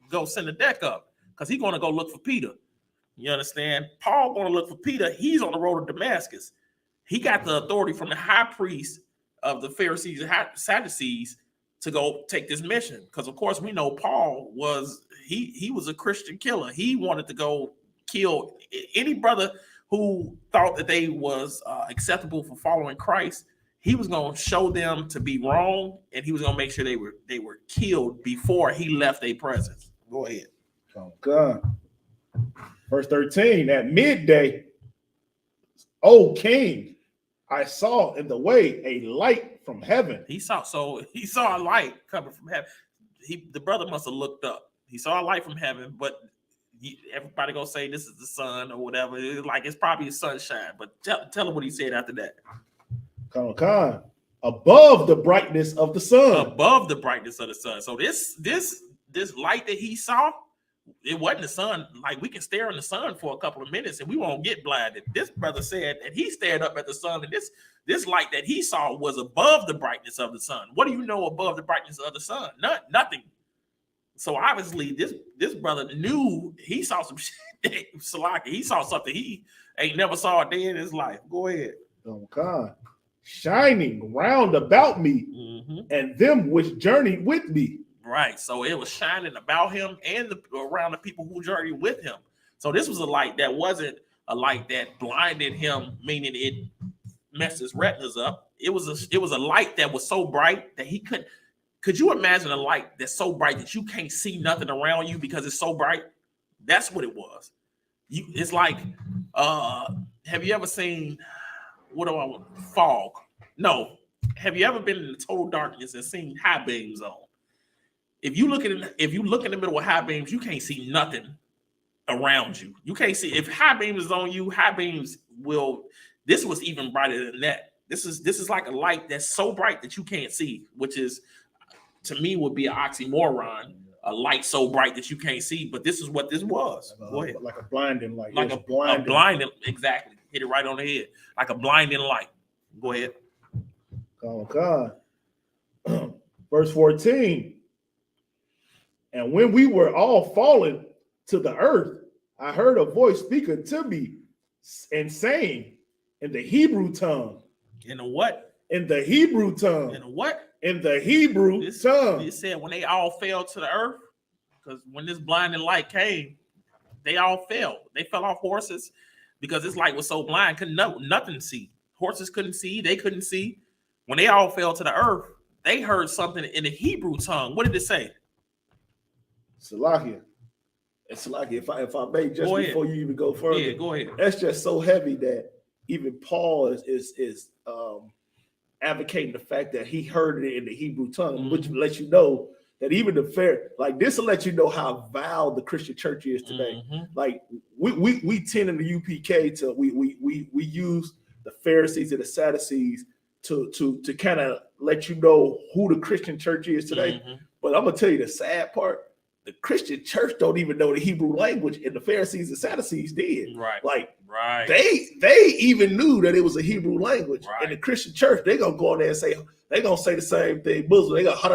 go send the deck up because he's going to go look for Peter. You understand? Paul going to look for Peter. He's on the road to Damascus. He got the authority from the high priest of the Pharisees and Sadducees to go take this mission, because of course we know Paul was he was a Christian killer. He wanted to go kill any brother who thought that they was acceptable for following Christ. He was going to show them to be wrong, and he was going to make sure they were killed before he left their presence. Go ahead. Oh God. Verse 13. At midday, O King, I saw in the way a light from heaven. He saw a light coming from heaven. The brother must have looked up. He saw a light from heaven, but everybody gonna say this is the sun or whatever. It's probably sunshine. But tell him what he said after that. Come. above the brightness of the sun. Above the brightness of the sun. So this light that he saw, it wasn't the sun. Like, we can stare in the sun for a couple of minutes and we won't get blinded. This brother said that he stared up at the sun, and this light that he saw was above the brightness of the sun. What do you know above the brightness of the sun? Nothing. So obviously this brother knew he saw some shit. Salaki, he saw something he ain't never saw a day in his life. Go ahead. Oh God. Shining round about me, and them which journeyed with me. Right. So it was shining about him and around the people who journeyed with him. So this was a light that wasn't a light that blinded him, meaning it messed his retinas up. It was a light that was so bright that he couldn't. Could you imagine a light that's so bright that you can't see nothing around you because it's so bright? That's what it was. It's like, have you ever seen fog? No. Have you ever been in the total darkness and seen high beams on? If you look in the middle of high beams, you can't see nothing around you. You can't see. If high beams is on you, high beams will. This was even brighter than that. This is like a light that's so bright that you can't see, which is, to me, would be an oxymoron. A light so bright that you can't see, but this is what this was. Go ahead. Like a blinding light. Like a blinding, exactly. Hit it right on the head. Like a blinding light. Go ahead. Oh God. Verse 14. And when we were all fallen to the earth, I heard a voice speaking to me and saying in the Hebrew tongue. In the what? In the Hebrew tongue. In the what? In the Hebrew tongue. It said when they all fell to the earth, because when this blinding light came, they all fell. They fell off horses because this light was so blind, couldn't nothing see. Horses couldn't see. They couldn't see. When they all fell to the earth, they heard something in the Hebrew tongue. What did it say? Salakia. And Salakia, if I may, just before you even go further, yeah, go ahead. That's just so heavy that even Paul is advocating the fact that he heard it in the Hebrew tongue, which lets you know that even this will let you know how vile the Christian church is today. Like we tend in the UPK to we use the Pharisees and the Sadducees to kind of let you know who the Christian church is today. But I'm gonna tell you the sad part. The Christian church don't even know the Hebrew language, and the Pharisees and Sadducees did. Right. They even knew that it was a Hebrew language. And the Christian church, they gonna go in there and say the same thing. Muslim, they got I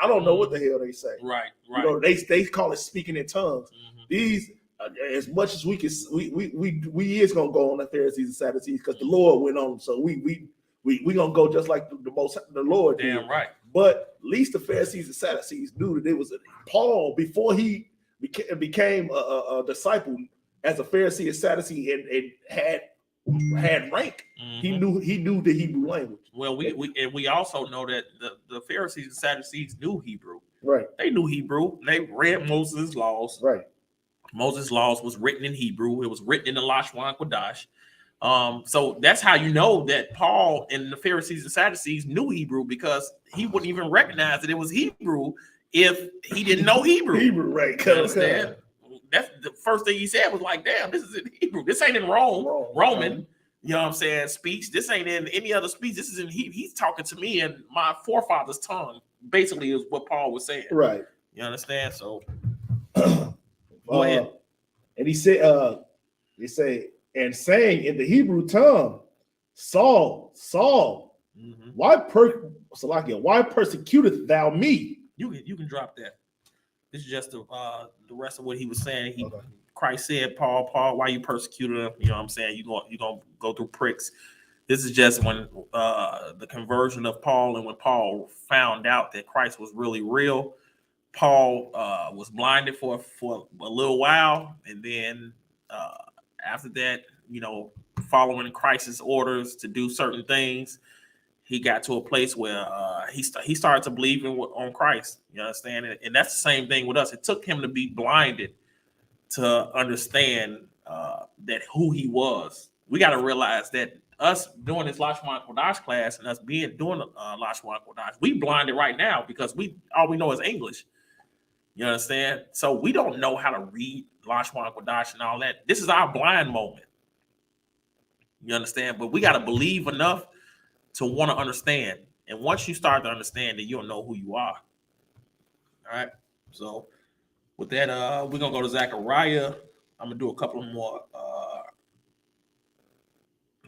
don't know what the hell they say. Right. You know, they call it speaking in tongues. These, as much as we can, we is gonna go on the Pharisees and Sadducees because the Lord went on. So we gonna go just like the Lord did. Damn right. But at least the Pharisees and Sadducees knew that it was Paul before he became a disciple as a Pharisee and Sadducee and had rank. He knew the Hebrew language. Well, we also know that the Pharisees and Sadducees knew Hebrew. Right. They knew Hebrew. They read Moses' laws. Right. Moses' laws was written in Hebrew. It was written in the Lashawan Qadash. So that's how you know that Paul and the Pharisees and Sadducees knew Hebrew, because he wouldn't even recognize that it was Hebrew if he didn't know Hebrew. Hebrew, right? You understand? That's the first thing he said was like, "Damn, this is in Hebrew. This ain't in Roman." You know what I'm saying? Speech. This ain't in any other speech. This is in Hebrew. He's talking to me in my forefathers' tongue. Basically, is what Paul was saying. Right. You understand? So go ahead. And he said, and saying in the Hebrew tongue, Saul, why persecutest thou me? You can drop that. This is just the rest of what he was saying. Christ said, Paul, why you persecuted him? You know what I'm saying? You're gonna go through pricks. This is just when the conversion of Paul, and when Paul found out that Christ was really real. Paul was blinded for a little while, and then after that, following Christ's orders to do certain things, he got to a place where he started to believe on Christ. You understand? And that's the same thing with us. It took him to be blinded to understand that who he was. We got to realize that us doing this Lashawan Qadash class and us doing Lashawan Qadash, we blinded right now because all we know is English. You understand? So we don't know how to read Lashawan Qadash and all that. This is our blind moment. You understand? But we got to believe enough to want to understand. And once you start to understand it, you'll know who you are. All right. So with that, we're gonna go to Zechariah. I'm gonna do a couple more.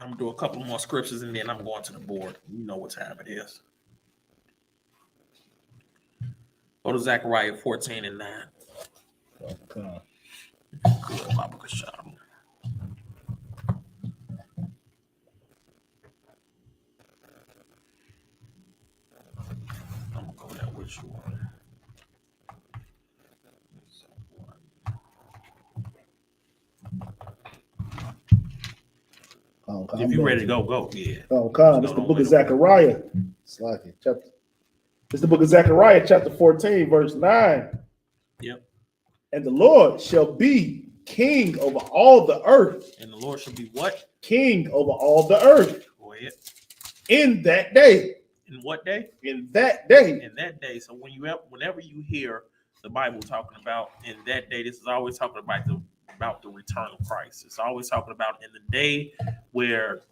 I'm gonna do a couple more scriptures, and then I'm going to the board. You know what time it is. Go to Zechariah 14 and 9. Okay. Good, Baba Kashab. I'm gonna go there with you. If you're ready to go, go. Yeah. Oh, God. It's the book of Zechariah. It's like it. Chapter. It's the book of Zechariah, chapter 14, verse 9. Yep. And the Lord shall be king over all the earth. And the Lord shall be what? King over all the earth. Go ahead. In that day. In what day? In that day. In that day. So whenever you hear the Bible talking about in that day, this is always talking about the return of Christ. It's always talking about in the day where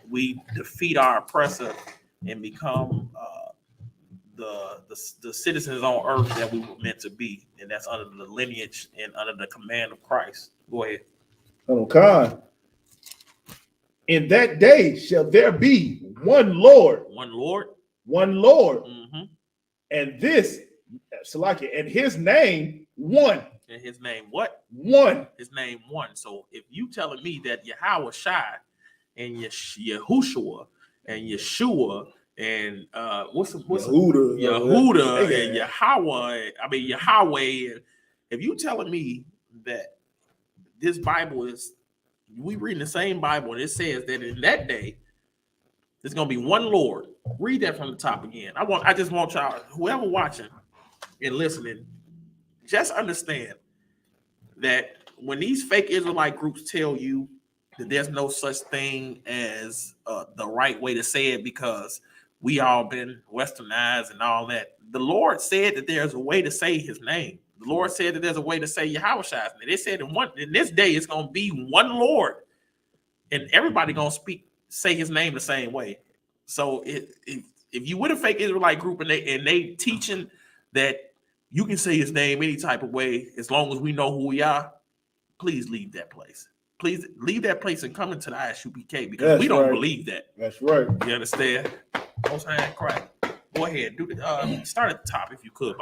we defeat our oppressor and become the citizens on earth that we were meant to be, and that's under the lineage and under the command of Christ. Go ahead. Oh, God. In that day shall there be one Lord. One Lord. One Lord. Mm-hmm. And this, Salakia, and his name, one. And his name what? One. His name one. So if you telling me that Yahweh Shai and Yahushua and Yeshua and what's Yehuda and Yahweh, if you telling me that this Bible is, we reading the same Bible and it says that in that day there's gonna be one Lord. Read that from the top again. I just want y'all, whoever watching and listening, just understand that when these fake Israelite groups tell you that there's no such thing as the right way to say it because we all been westernized and all that, the Lord said that there's a way to say his name. The Lord said that there's a way to say Yahweh Shai's name. They said in this day it's going to be one Lord, and everybody going to say his name the same way. So if you with a fake Israelite group and they teaching that you can say his name any type of way as long as we know who we are, please leave that place. Please leave that place and come into the Isupk because we don't believe that. That's right. You understand? Most high crack. Go ahead. Do the start at the top if you could.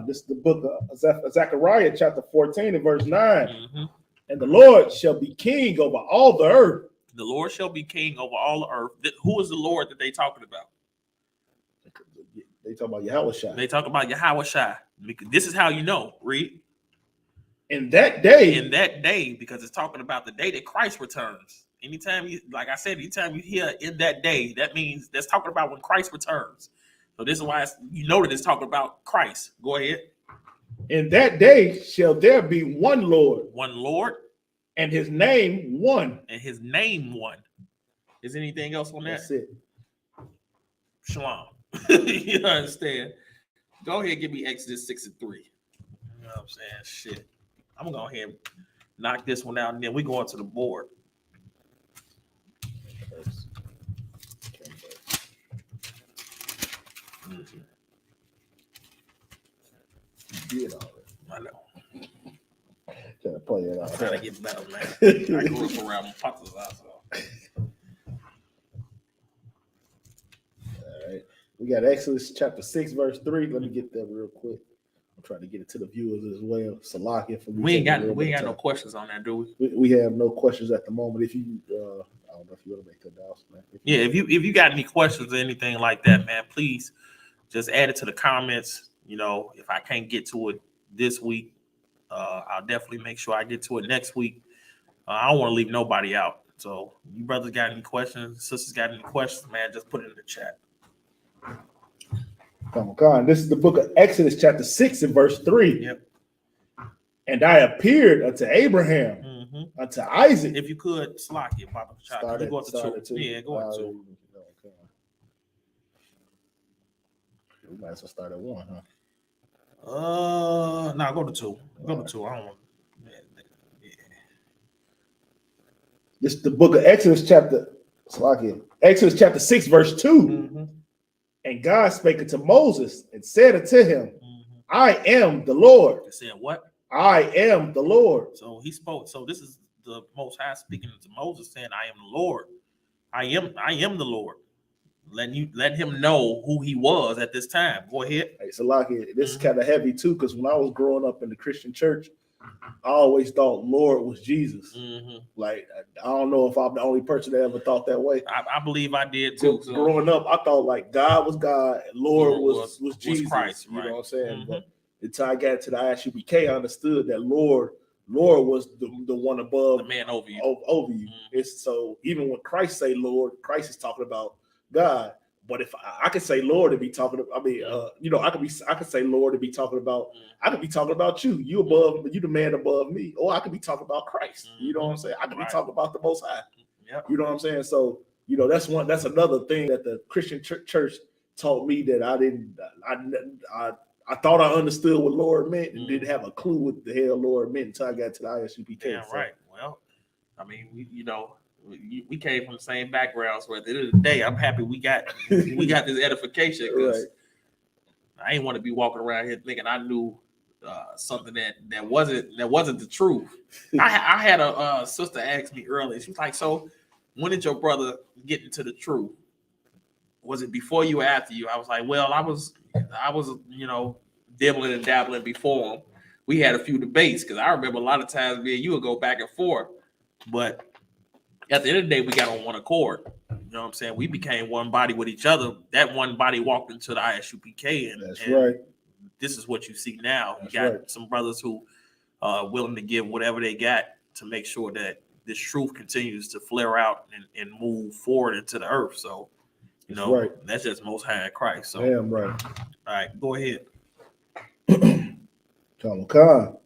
This is the book of Zechariah, chapter 14 and verse 9. Mm-hmm. And the Lord shall be king over all the earth. The Lord shall be king over all the earth. Who is the Lord that they talking about? They talk about Yahweh Shai. They talk about Yahweh Shai. This is how you know. Read. In that day. In that day, because it's talking about the day that Christ returns. Anytime you, like I said, anytime you hear in that day, that means that's talking about when Christ returns. So this is why you know that it's talking about Christ. Go ahead. In that day shall there be one Lord. One Lord. And his name one. And his name one. Is anything else on that? That's it. Shalom. You understand? Go ahead and give me Exodus 6 and 3. You know what I'm saying? Shit. I'm gonna go ahead and knock this one out, and then we go into the board. Mm-hmm. You did all that. I know. Trying to play it out. I'm trying to get better, man. I grew up around Papa's house. All right. We got Exodus chapter 6, verse 3. Let me get that real quick. I'm trying to get it to the viewers as well. Salakia for me. We ain't got no questions on that, do we? We have no questions at the moment. If you I don't know if you want to make the announcement. Yeah, if you got any questions or anything like that, man, please just add it to the comments. You know, if I can't get to it this week, I'll definitely make sure I get to it next week. I don't want to leave nobody out. So you brothers got any questions, sisters got any questions, man, just put it in the chat. Come. This is the book of Exodus, chapter 6 and verse 3. Yep. And I appeared unto Abraham, unto Isaac. If you could, Slocky, you go to 2. Yeah, go to 2. We might as well start at 1, huh? No, go to 2. Go to 2. I don't want. Yeah. This is the book of Exodus, chapter Exodus chapter 6, verse 2. And God spake unto Moses and said unto him, I am the Lord. It said what? I am the Lord. So he spoke. So this is the Most High speaking to Moses, saying, I am the Lord. I am the Lord. Let him know who he was at this time. Go ahead. Hey, so like this is kind of heavy too, because when I was growing up in the Christian church, I always thought Lord was Jesus. Like, I don't know if I'm the only person that ever thought that way. I believe I did too. So. Growing up, I thought like God was God, and Lord was Jesus. Christ, you right. know what I'm saying? But until I got to the Isupk, I understood that Lord was the one above, the man over you. Over you. It's so even when Christ say Lord, Christ is talking about God. But if I could say Lord to be talking about, I could say Lord to be talking about, I could be talking about you. You above, you the man above me. Or I could be talking about Christ. You know what I'm saying? I could be talking about the Most High. Yep. You know what I'm saying? So, that's another thing that the Christian church taught me that I thought I understood what Lord meant and didn't have a clue what the hell Lord meant until I got to the Isupk. Yeah, right. Well, I mean, we came from the same background, so at the end of the day, I'm happy we got this edification, because I ain't want to be walking around here thinking I knew something that wasn't the truth. I had a sister ask me earlier. She was like, "So, when did your brother get into the truth? Was it before you or after you?" I was like, "Well, I was dibbling and dabbling before him. We had a few debates, because I remember a lot of times me and you would go back and forth, but at the end of the day, we got on one accord. You know what I'm saying? We became one body with each other. That one body walked into the Isupk, and right. This is what you see now. You got some brothers who are willing to give whatever they got to make sure that this truth continues to flare out and move forward into the earth. So, that's just Most High in Christ. So, damn right. All right, go ahead. Khan.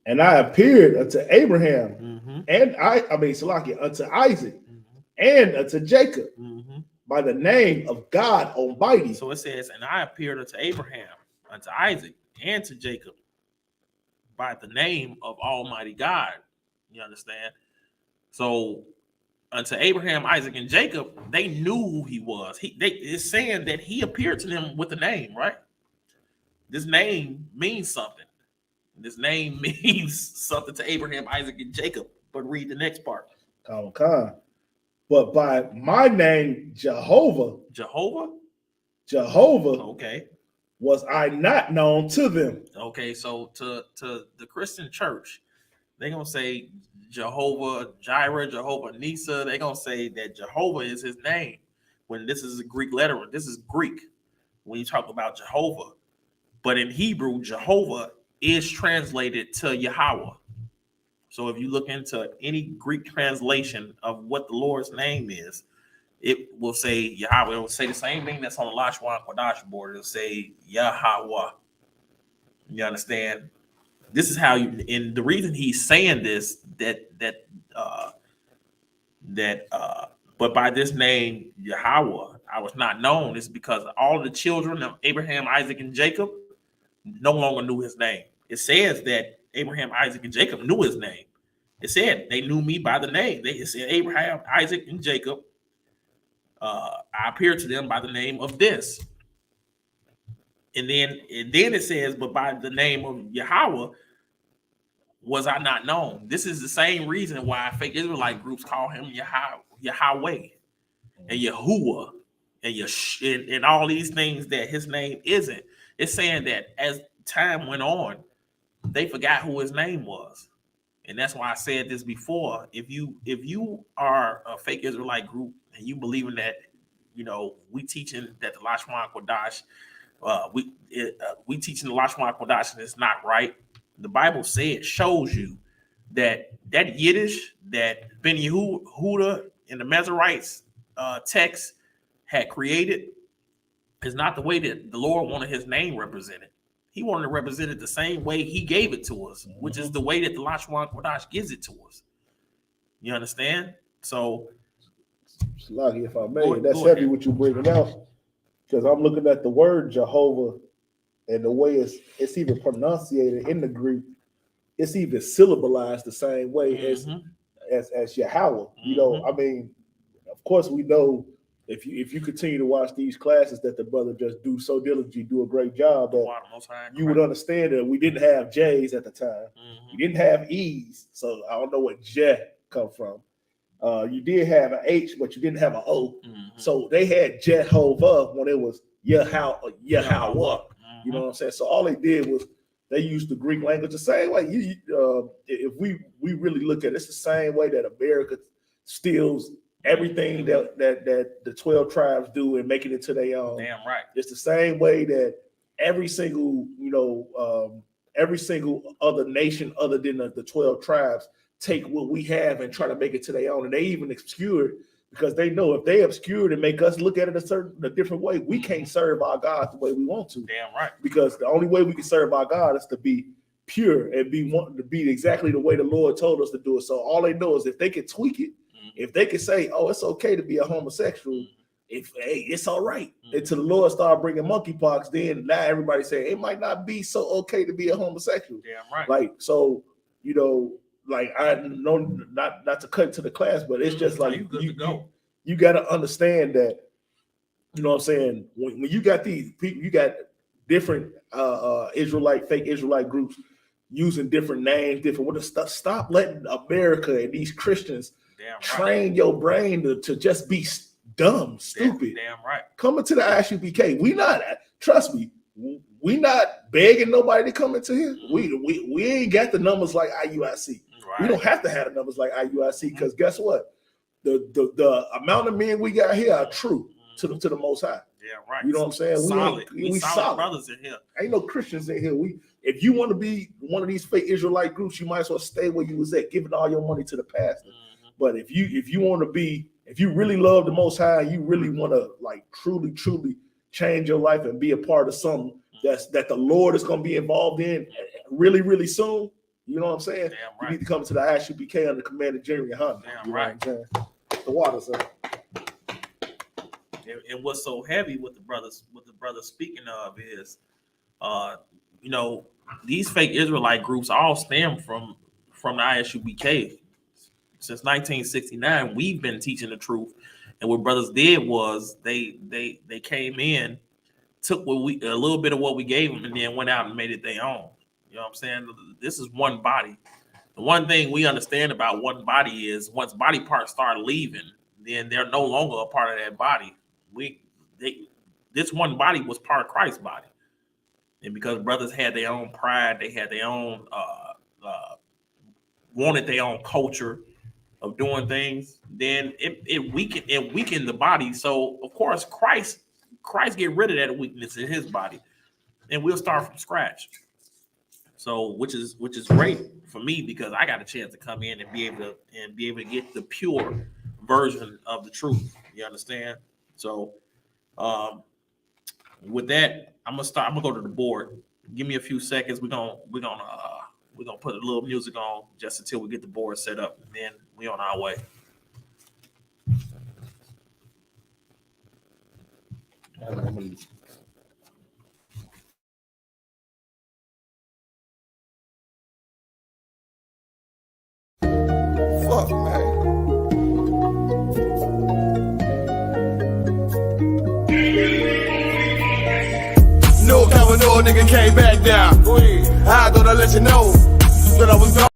And I appeared unto Abraham, and unto Isaac, and unto Jacob, by the name of God Almighty. So it says, and I appeared unto Abraham, unto Isaac, and to Jacob, by the name of Almighty God. You understand? So unto Abraham, Isaac, and Jacob, they knew who he was. It's saying that he appeared to them with a name, right? This name means something. This name means something to Abraham, Isaac, and Jacob. But read the next part. But by my name, Jehovah. Okay. Was I not known to them. Okay, so to the Christian church, they're going to say Jehovah Jireh, Jehovah Nisa. They're going to say that Jehovah is his name. When this is a Greek letter, this is Greek when you talk about Jehovah. But in Hebrew, Jehovah is translated to Yahweh. So if you look into any Greek translation of what the Lord's name is, it will say Yahweh. It will say the same thing that's on the Lashawan Qadash board. It'll say Yahweh. You understand? This is how you, and the reason he's saying this, but by this name, Yahweh, I was not known, is because all the children of Abraham, Isaac, and Jacob no longer knew his name. It says that Abraham, Isaac, and Jacob knew his name. It said they knew me by the name. It said Abraham, Isaac, and Jacob. I appeared to them by the name of this. And then it says, but by the name of Yahweh was I not known. This is the same reason why fake Israelite groups call him Yahweh and Yahuwah and all these things that his name isn't. It's saying that as time went on, they forgot who his name was. And that's why I said this before. If you are a fake Israelite group and you believe in that, we teaching that the Lashawan Qadash, we teaching the Lashawan Qadash and it's not right. The Bible shows you that Yiddish that Ben Yehuda and the Mezerites text had created is not the way that the Lord wanted his name represented. He wanted to represent it the same way he gave it to us, which is the way that the Lashawan Qadash gives it to us. You understand? So, Sluggy, if I may, that's heavy what you bringing out, because I'm looking at the word Jehovah and the way it's even pronunciated in the Greek. It's even syllabalized the same way as Yahweh. I mean, of course we know if you continue to watch these classes that the brother just do so diligently, do a great job, that you would understand that we didn't have J's at the time. We didn't have E's, so I don't know what J come from. You did have an H, but you didn't have an O. So they had Jehovah when it was Yahweh. You know what I'm saying? So all they did was they used the Greek language the same way. If we really look at it, it's the same way that America steals everything that the 12 tribes do and make it into their own. Damn right. It's the same way that every single other nation other than the 12 tribes take what we have and try to make it to their own. And they even obscure it because they know if they obscure it and make us look at it a different way, we can't serve our God the way we want to. Damn right. Because the only way we can serve our God is to be pure and be wanting to be exactly the way the Lord told us to do it. So all they know is if they can tweak it, if they can say, oh, it's okay to be a homosexual, it's all right. Until the Lord started bringing monkeypox, then now everybody say it might not be so okay to be a homosexual. Damn right. Like, so, like I know not to cut to the class, but it's just like you got to understand that, you know what I'm saying? When you got these people, you got different fake Israelite groups using different names, different stuff. Stop letting America and these Christians train your brain to just be dumb, stupid. Damn right. Coming to the Isupk, trust me, we not begging nobody to come into here. We ain't got the numbers like IUIC. Right. We don't have to have the numbers like IUIC because guess what? The amount of men we got here are true to the Most High. Yeah, right. You know what I'm saying? Solid. We solid brothers in here. Ain't no Christians in here. If you want to be one of these fake Israelite groups, you might as well stay where you was at, giving all your money to the pastor. But if you want to be, if you really love the Most High, you really want to like truly change your life and be a part of something that the Lord is going to be involved in really, really soon. You know what I'm saying? Damn right. You need to come to the Isupk under Commander Jerry Hunt. Damn right. The water's up. And what's so heavy with the brothers speaking of is, these fake Israelite groups all stem from the Isupk. Since 1969, we've been teaching the truth, and what brothers did was they came in, took a little bit of what we gave them, and then went out and made it their own. You know what I'm saying? This is one body. The one thing we understand about one body is once body parts start leaving, then they're no longer a part of that body. This one body was part of Christ's body, and because brothers had their own pride, they had their own wanted their own culture of doing things, then it weakened the body. So of course Christ get rid of that weakness in his body, and we'll start from scratch. So which is great for me because I got a chance to come in and be able to get the pure version of the truth. You understand? So with that, I'm gonna go to the board. Give me a few seconds. We're gonna put a little music on just until we get the board set up, and then we on our way. Fuck, man. No cover, no nigga came back down. I thought I'd let you know that I was gone.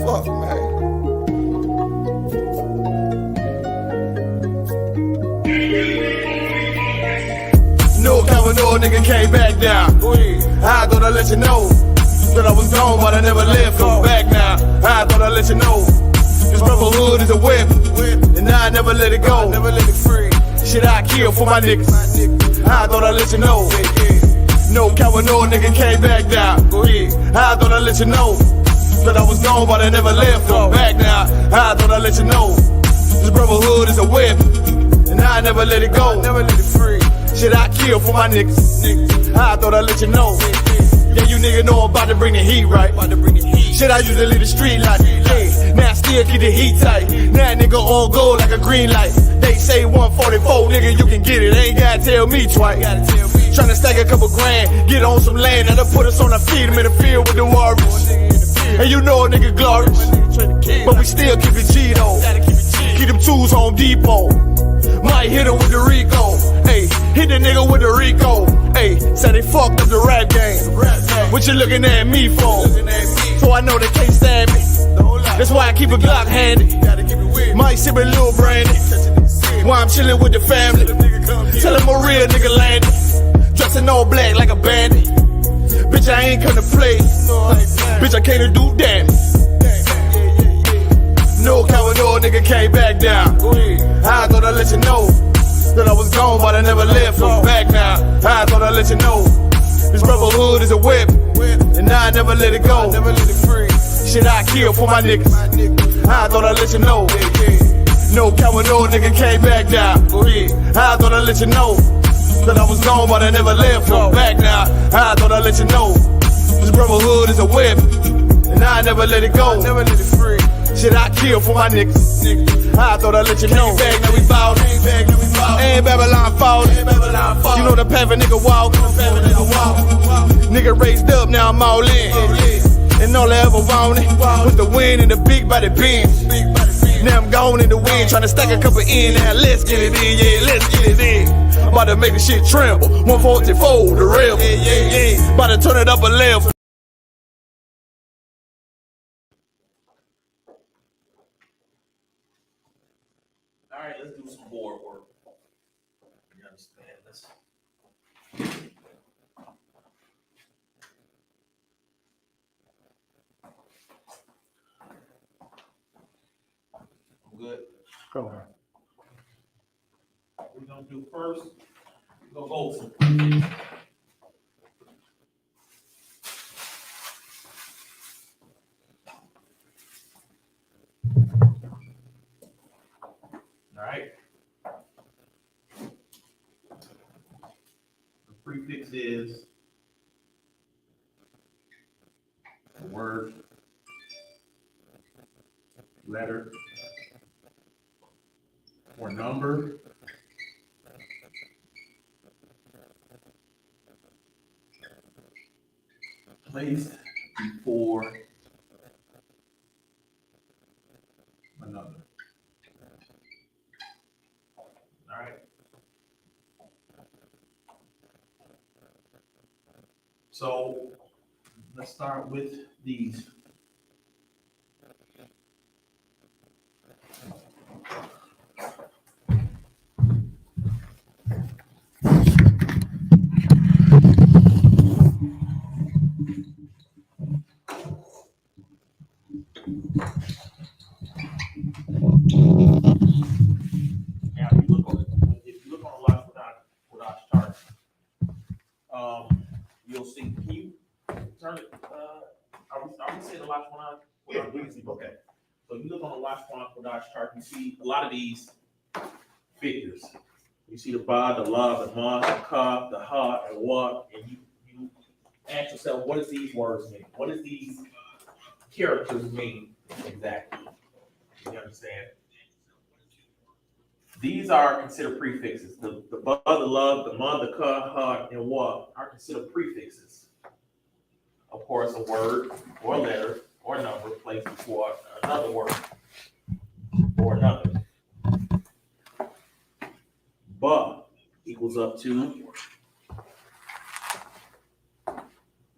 Fuck, man. No cover, no nigga came back down. I thought I'd let you know that I was gone, but I never left. Come back now. I thought I'd let you know this brotherhood is a whip, and I never let it go. Never let it free. Shit, I kill for my niggas. I thought I'd let you know. No coward, no nigga came back down. I thought I'd let you know that I was gone, but I never left. Come back now. I thought I'd let you know this brotherhood is a whip, and I never let it go. Never let it free. Shit, I kill for my niggas. I thought I'd let you know. Yeah, you nigga know I'm about to bring the heat, right? Shit, I used to leave the street like, hey, now I still keep the heat tight. Now nigga on gold like a green light. They say 144, nigga, you can get it. Ain't gotta tell me twice. Tryna stack a couple grand, get on some land, and to put us on our feet. I'm in the field with the Warriors. And you know a nigga glorious, but we still keep it G though. Keep them tools Home Depot. Might hit him with the Rico. Hey, hit the nigga with the Rico. Hey, said they fucked up the rap game. What you looking at me for? So I know they can't stand me. That's why I keep a Glock handy. Might sip a little brandy. While I'm chilling with the family. Tell him a real nigga landed. Dressing all black like a bandit. Bitch, I ain't come to play. Bitch, I came to do damage. No coward, no nigga came back down. I thought I'd let you know that I was gone, but I never left. I'm back now. I thought I'd let you know this brotherhood is a whip, and I never let it go. Shit, I kill for my niggas. I thought I'd let you know. No coward, no nigga came back down. I thought I'd let you know that I was gone, but I never left. I'm back now. I thought I'd let you know this brotherhood is a whip, and I never let it go. Shit, I kill for my niggas. I thought I'd let you know. Back, now we ballin'. Ain't Babylon fallin'. You know the path a nigga walk. Nigga raised up, now I'm all in. And all I ever wanted was the win and the big body bend. Now I'm gone in the wind, tryna stack a couple in. Now let's get it in, yeah, let's get it in. About to make the shit tremble. 144, the rebel. About to turn it up a level. All right, let's do some board work. You understand this? Good. Come on. We're gonna do first. We're gonna go some. All right. The prefix is a word, letter, or number placed before another. All right. So let's start with these. Now, if you look on the Lashawan Qadash chart, you'll see. Can you turn it? Are we seeing the Lashawan? Yeah, we can see. Okay. So you look on the Lashawan Qadash chart, you see a lot of these figures. You see the ba, the la, the ma, the ka, the ha, and wa, and you ask yourself, what does these words mean? What does these characters mean exactly? You understand? These are considered prefixes. The ba, the la, the ma, the ka, ha, and wa are considered prefixes. Of course, a word or a letter or a number placed before another word or another. Ba equals up to,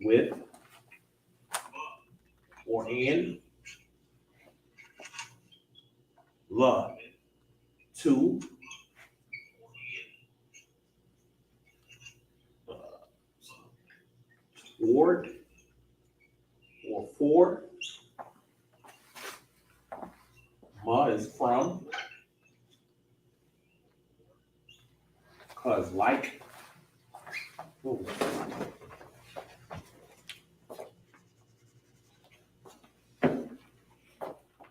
with, or in. La, to. Toward or for. Ma is from. Cause like. Ooh.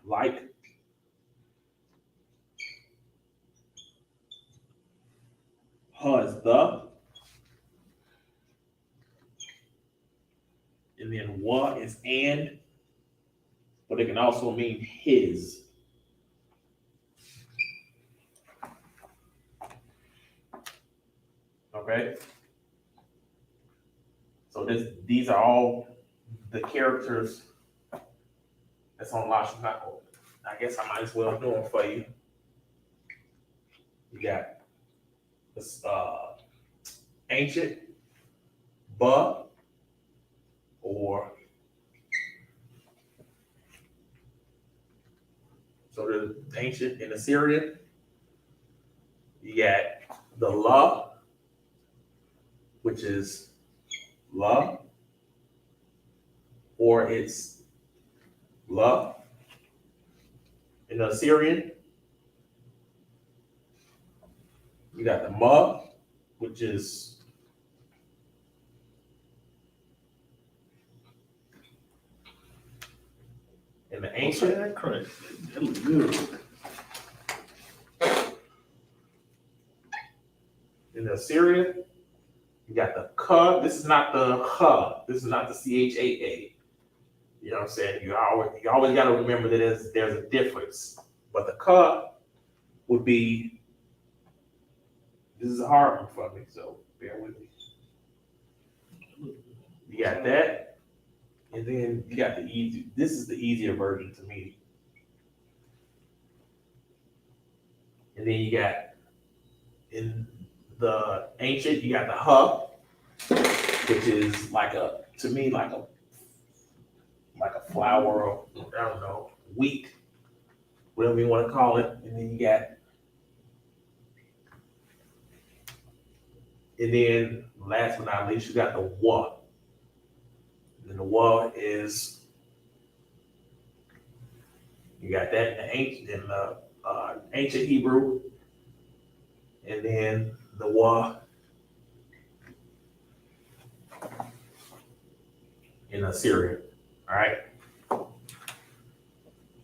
Like. Ha is the. And then wa is and. But it can also mean his. Okay. So these are all the characters that's on Lashawan. I guess I might as well do them for you. You got this ancient, Ba, or so the ancient and Assyrian. You got the La, which is La, or it's La in the Assyrian. You got the Ma, which is in the ancient. That crazy. That look good. In the Assyrian, you got the Ka. This is not the Ha. This is not the CHAA. You know what I'm saying? You always got to remember that there's a difference. But the Ka would be. This is a hard one for me, so bear with me. You got that, and then you got the easy. This is the easier version to me. And then you got in the ancient, you got the Ha, which is like a flour, or I don't know, wheat, whatever you want to call it. And then you got, and then last but not least, you got the Wa. And the Wa is, you got that in the ancient Hebrew, and then the Wa in Assyrian. All right.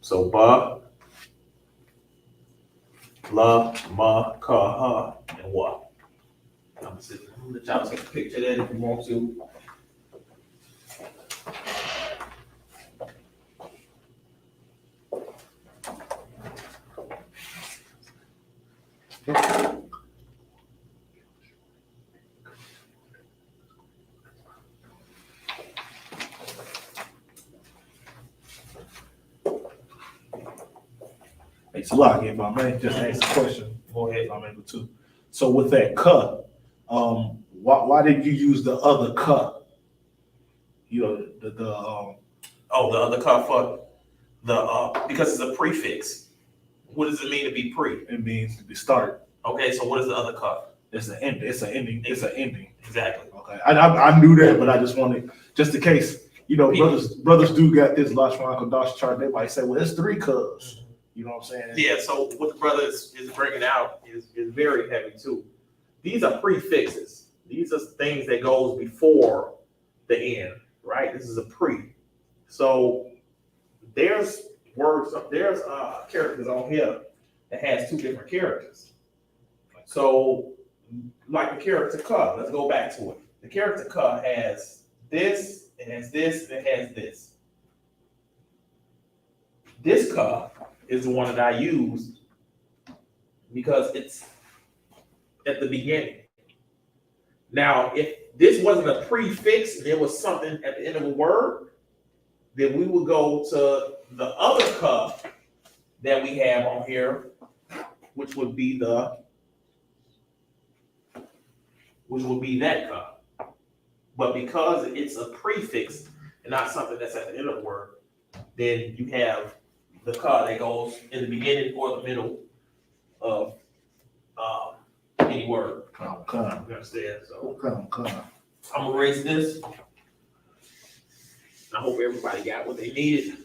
So Ba, La, Ma, Ka, Ha, and Wa. I'm gonna let y'all take a picture of that if you want to. It's a lot, if I may just ask a question. Go ahead, if I'm able to. So with that cut, why did you use the other cut? You know, the other cut for the because it's a prefix. What does it mean to be pre? It means to be started. Okay, so what is the other cut? It's an end. It's an ending. It's an ending. Exactly. Okay, I knew that, but I just wanted, just in case, you know, brothers do got this Lashawan Qadash chart. They might say, well, it's 3 cubs. You know what I'm saying? Yeah. So what the brother is bringing out is very heavy too. These are prefixes. These are things that goes before the end, right? This is a pre. So there's characters on here that has 2 different characters. So like the character Ka, let's go back to it. The character Ka has this, it has this, and it has this. This Ka is the one that I used because it's at the beginning. Now, if this wasn't a prefix, there was something at the end of a word, then we would go to the other Ka that we have on here, which would be that Ka. But because it's a prefix and not something that's at the end of the word, then you have the Ka that goes in the beginning or the middle of any word. You understand? So I'm gonna erase this. I hope everybody got what they needed.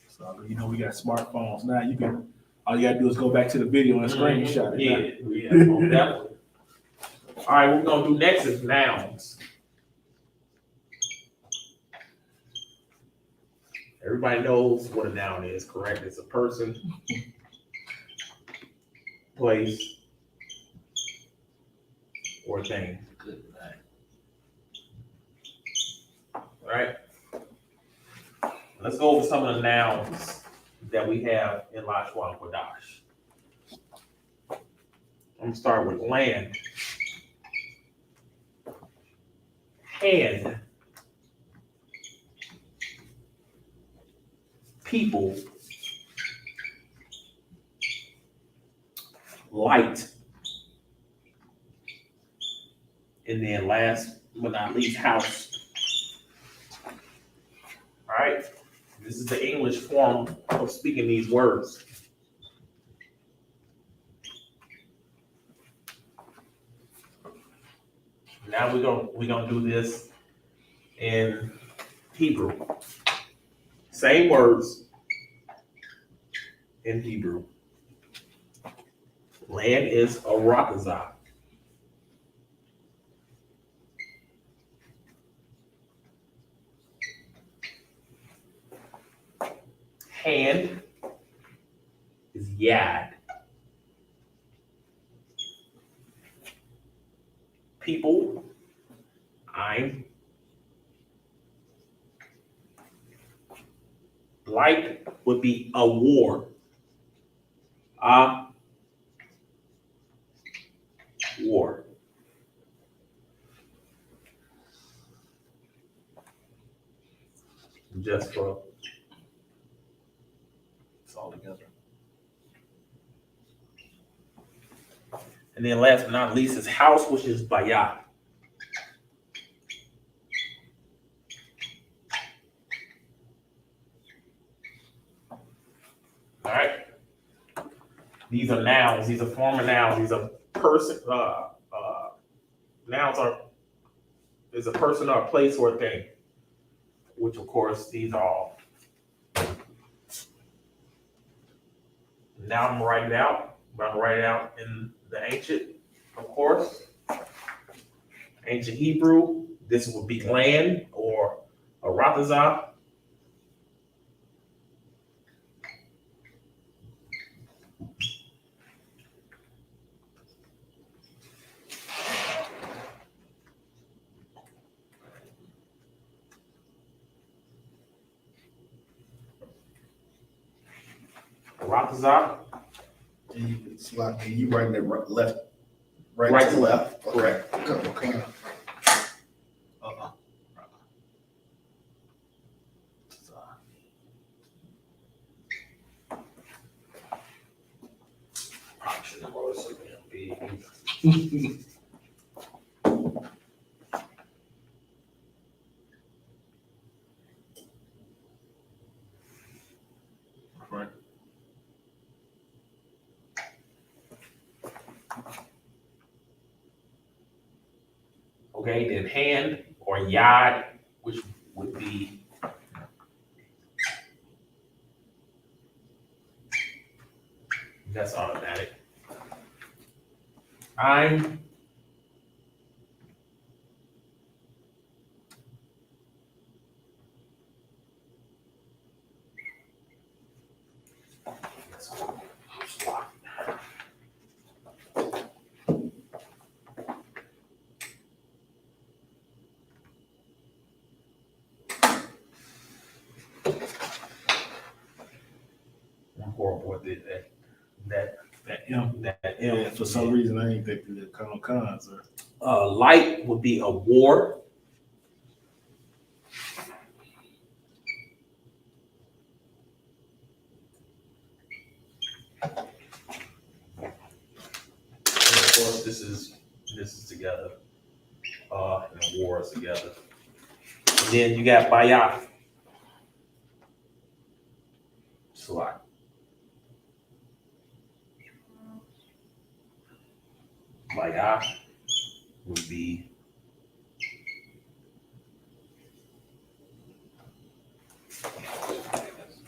So you know we got smartphones now. All you gotta do is go back to the video and screenshot it. Yeah, definitely. All right, what we're gonna do next is nouns. Everybody knows what a noun is, correct? It's a person, place, or thing. Good night. All right. Let's go over some of the nouns that we have in Lashawan Qadash. I'm gonna start with land. Hand. people, light, and then last but not least, house. All right, this is the English form of speaking these words. Now we're gonna do this in Hebrew. Same words in Hebrew. Land is Arakazah. Hand is Yad. People, I'm. Light would be a war. War. Just for it's all together. And then last but not least is house, which is Bayah. All right. These are nouns. These are former nouns. These are person. Nouns is a person or a place or a thing. Which of course these are all. Now I'm gonna write it out. I'm gonna write it out in the ancient, of course. Ancient Hebrew. This would be land or Arakazah. Arakazah. And you writing it left, Right to left. Okay. Correct. Okay. Right. Okay, then hand or yad, which would be that's automatic. I'm I'm horrible at that Yeah, for some reason I ain't think the cons or light would be a war. And of course, this is together. And the war is together. And then you got Bayah. Slot. Bayah would be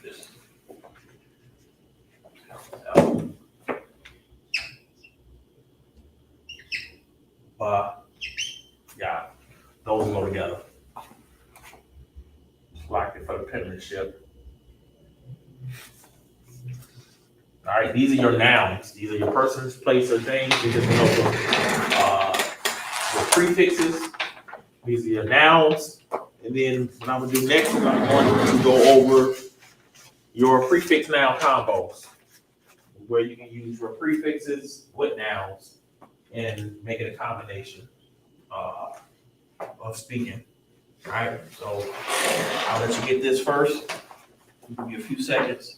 this. Yeah, those go together. Like it for the penmanship. All right, these are your nouns. These are your persons, place, or things. These are your prefixes. These are your nouns. And then what I'm gonna do next is I'm going to go over your prefix noun combos, where you can use your prefixes with nouns and make it a combination of speaking. All right, so I'll let you get this first. Give you a few seconds.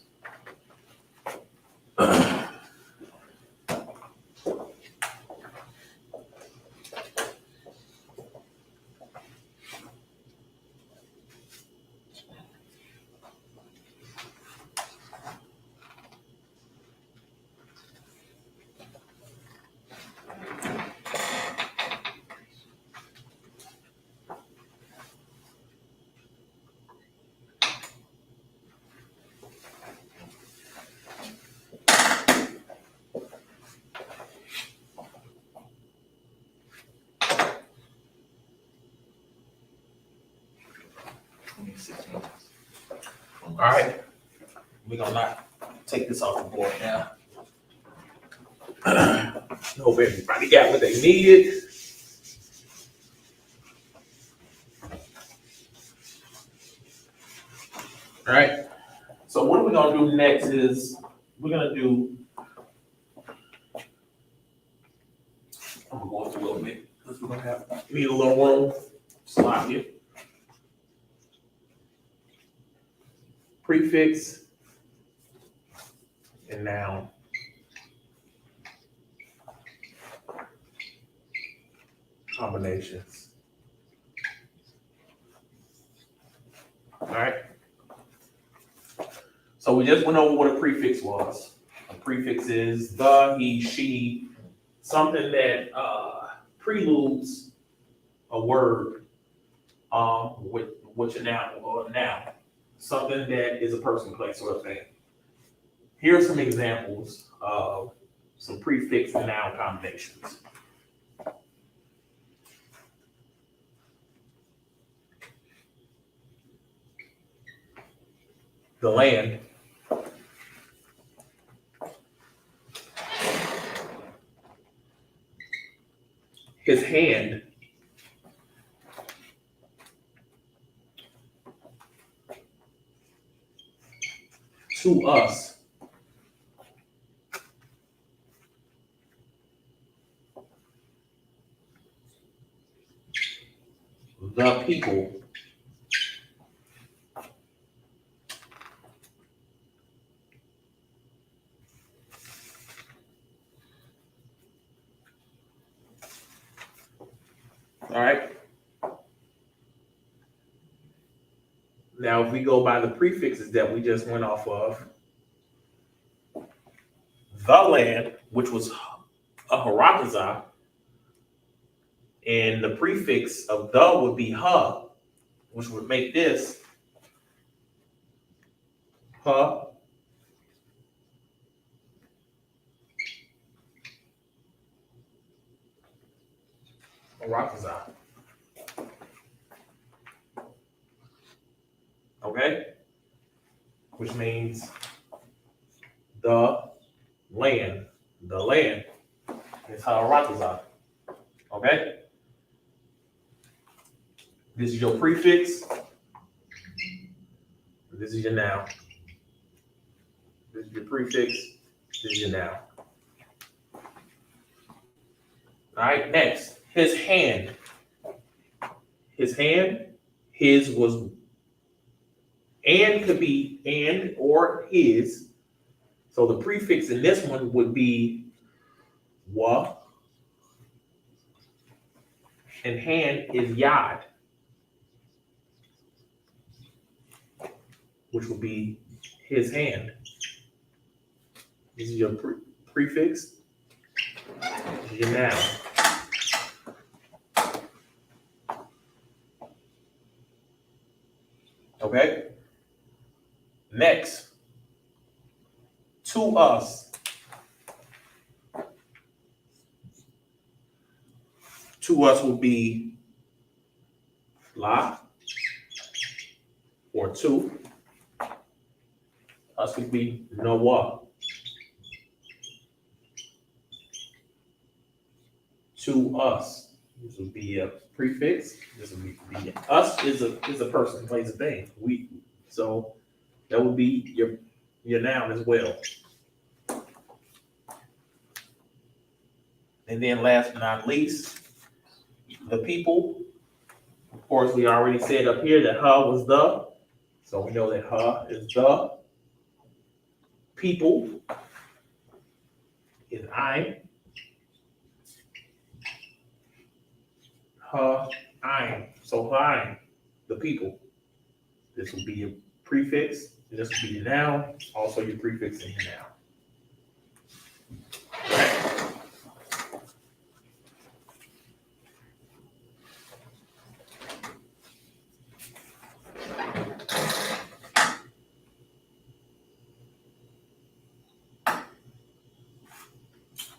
All right, we're gonna take this off the board now. Hope everybody got what they needed. All right, so what we're gonna do next is we're gonna do. I'm gonna go up a little bit because we're gonna need a little room. Slide here. Prefix and noun. Combinations. All right. So we just went over what a prefix was. A prefix is the, he, she, something that preludes a word with a noun or a noun. Something that is a person, place, or a thing. Here are some examples of some prefix and noun combinations. The land. His hand. To us. The people. All right. Now, if we go by the prefixes that we just went off of, the land, which was a harakazah, and the prefix of the would be ha, which would make this ha. Harakazah. Okay? Which means the land. The land is harakazah. Okay? This is your prefix. This is your noun. This is your prefix. This is your noun. All right, next. His hand. His hand. His was, and could be and or his. So the prefix in this one would be wa. And hand is yad, which would be his hand. This is your prefix. This is your noun. Okay. Next, to us. To us will be la or to. Us would be Noah. To us. This would be a prefix. This would be us is a person, plays a thing. So that would be your noun as well. And then last but not least, the people. Of course, we already said up here that ha was the. So we know that Ha is the people, is I'm. Ha, I'm. So I'm the people. This will be your prefix, and this will be your noun, also your prefix and your noun.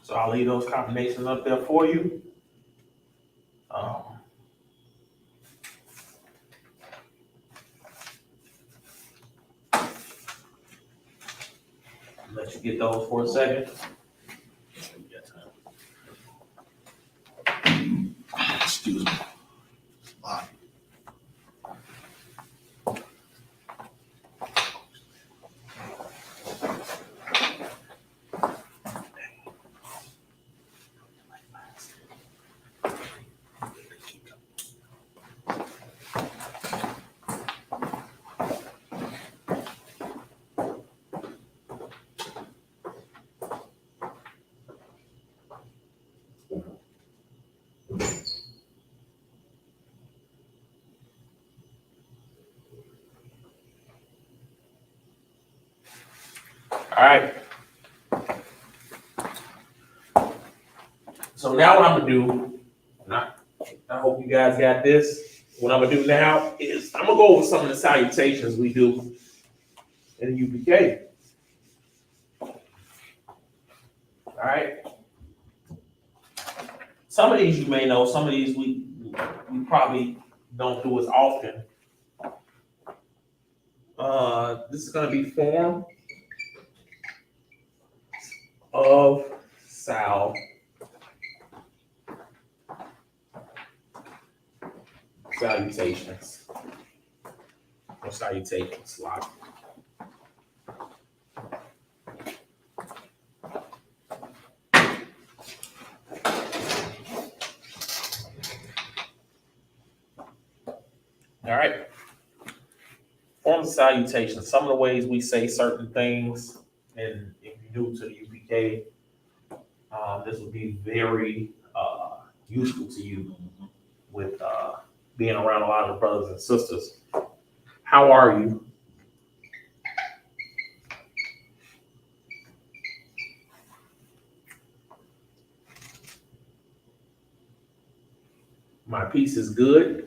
So I'll leave those combinations up there for you. Let you get those for a second. Excuse me. Wow. All right. So now what I'm gonna do, and I hope you guys got this. What I'm gonna do now is I'm gonna go over some of the salutations we do in the UPK. All right. Some of these you may know. Some of these we probably don't do as often. This is gonna be form of salutations. Or salutations, like. All right. Forms of salutation. Some of the ways we say certain things, and if you're new to the UPK, this will be very useful to you with being around a lot of the brothers and sisters. How are you? My piece is good.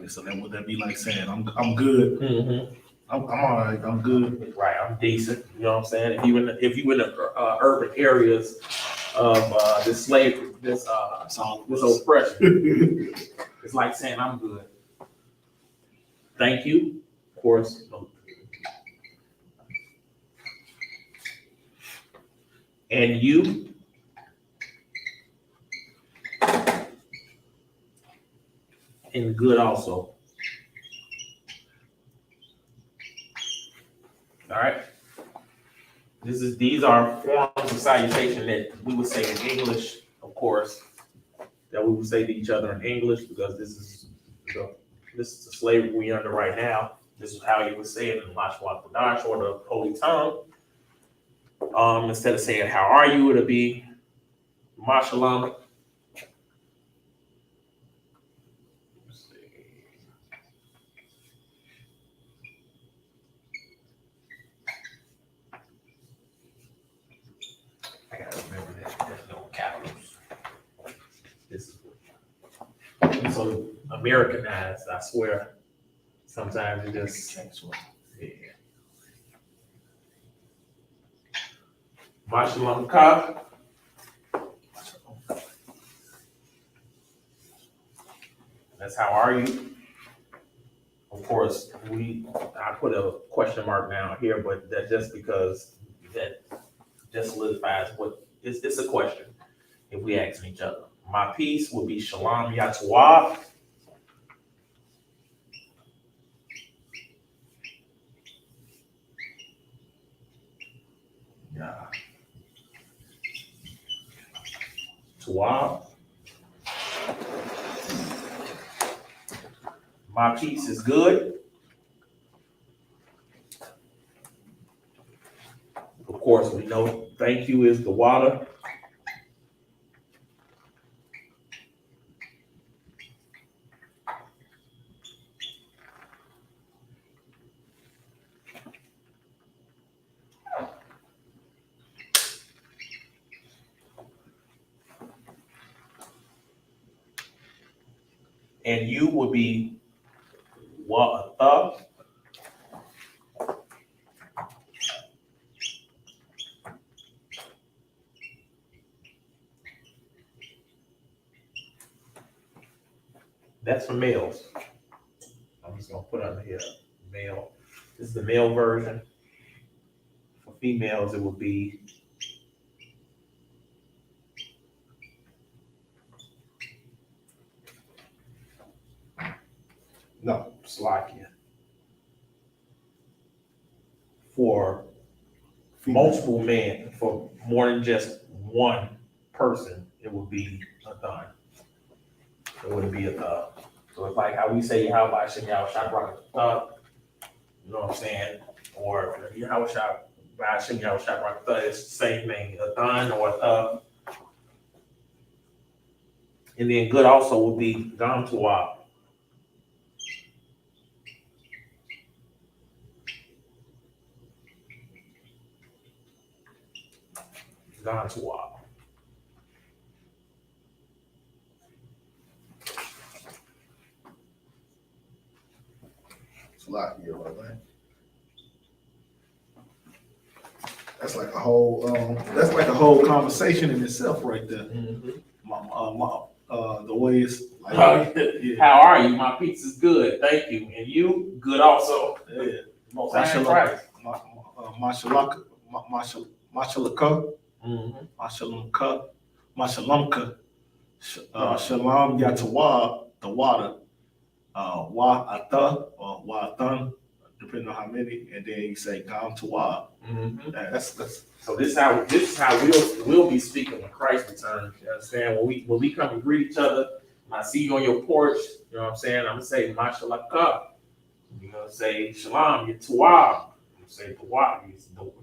So that would that be like saying I'm good. Mm-hmm. I'm all right. I'm good. Right, I'm decent. You know what I'm saying? If you in the urban areas of this oppression, it's like saying I'm good. Thank you, of course. And you. And good also. All right. These are forms of salutation that we would say in English, of course, that we would say to each other in English, because this is the slavery we're under right now. This is how you would say it in Lashawan Qadash or the Holy Tongue. Instead of saying how are you, it'll be Mashallah. I gotta remember that there's no capitals. This is so Americanized, I swear. Sometimes it just yeah. Mashallah Ka. That's how are you? Of course, I put a question mark down here, but that's just because that just solidifies what it's a question if we ask each other. My piece would be Shalom Yatawah. Yeah. Tawah. My piece is good. Of course, we know thank you is the water. And you would be what? That's for males. I'm just gonna put under here male. This is the male version. For females, it would be no Slovakia. For multiple men, for more than just one person, it would be a thon. It wouldn't be a thug. So it's like how we say how about Shinyaw Shakra thug, you know what I'm saying? Or how shot by Shinyaw Shakra thug, it's the same thing, a thon or a thug. And then good also would be Gam Tuwa. Gam Tuwa. Slovakia, man. That's like a whole conversation in itself right there. Mm-hmm. The way it's like, yeah. How are you? My pizza's good, thank you. And you, good also. Yeah. Most high price. Mashalamka, Shalom Yatawa, the water, Wa Ata or Wa Atan, depending on how many, and then you say Gam Tawa. Mm-hmm. That's So this is how we'll be speaking when Christ returns. You understand? When we come and greet each other, when I see you on your porch, you know what I'm saying? I'm gonna say Mashalaka. You're gonna say Shalom, you Tawab. You say Tawab.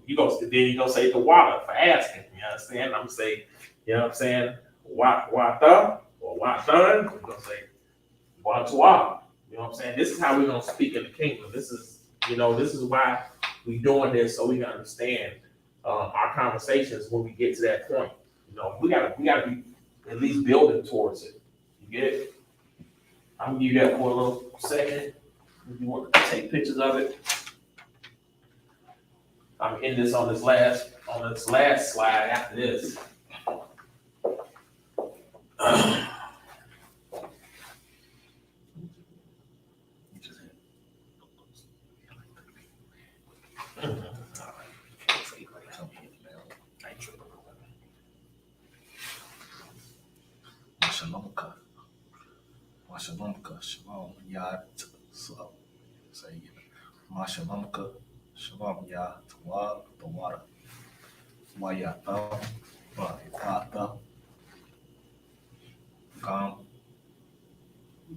You gonna say the water for asking. You understand? I'm gonna say, you know what I'm saying? Wata or Watan. I'm gonna say Watawab. You know what I'm saying? This is how we're gonna speak in the kingdom. This is why we doing this, so we can understand our conversations when we get to that point. You know, we gotta be at least building towards it. You get it? I'm gonna give you that for a little second. If you want to take pictures of it. I'm in this on this last slide after this. Mashalamka, Shalom Yad, so say Mashalamka, Shalom Yad, Tawa, the water, Wayata, Wayata, Gam,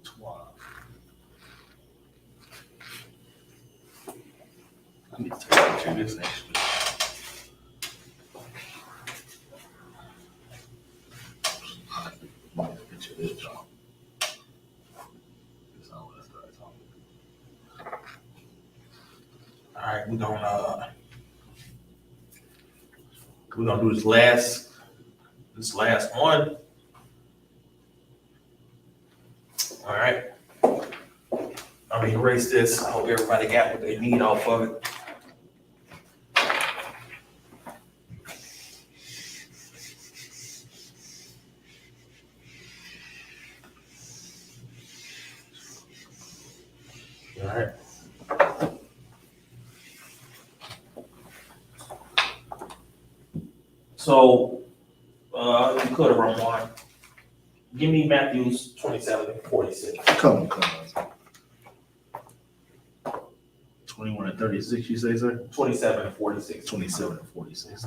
Tawa. I need to take a picture of this actually. I need a picture of this job. All right, we're gonna do this last one. All right. I'm gonna erase this. I hope everybody got what they need off of it. All right. So, you could have run one. Give me Matthew's 27:46. Come on. 21 and 36, you say, sir? 27:46. 27 and 46.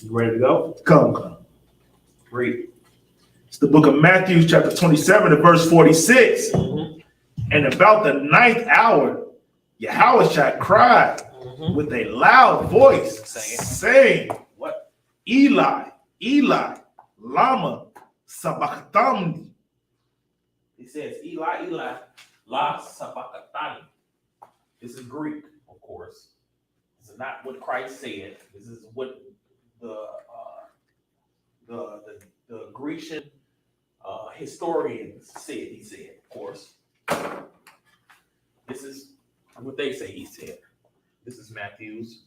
You ready to go? Come. Read. It's the book of Matthew, chapter 27, and verse 46. And about the ninth hour, Yahushua cried with a loud voice, saying, What? Eli, Eli, lama sabachthani. He says, Eli, Eli, la sabachthani. This is Greek, of course. This is not what Christ said. This is what the Grecian historians said. He said, of course. This is what they say he said. This is Matthew's.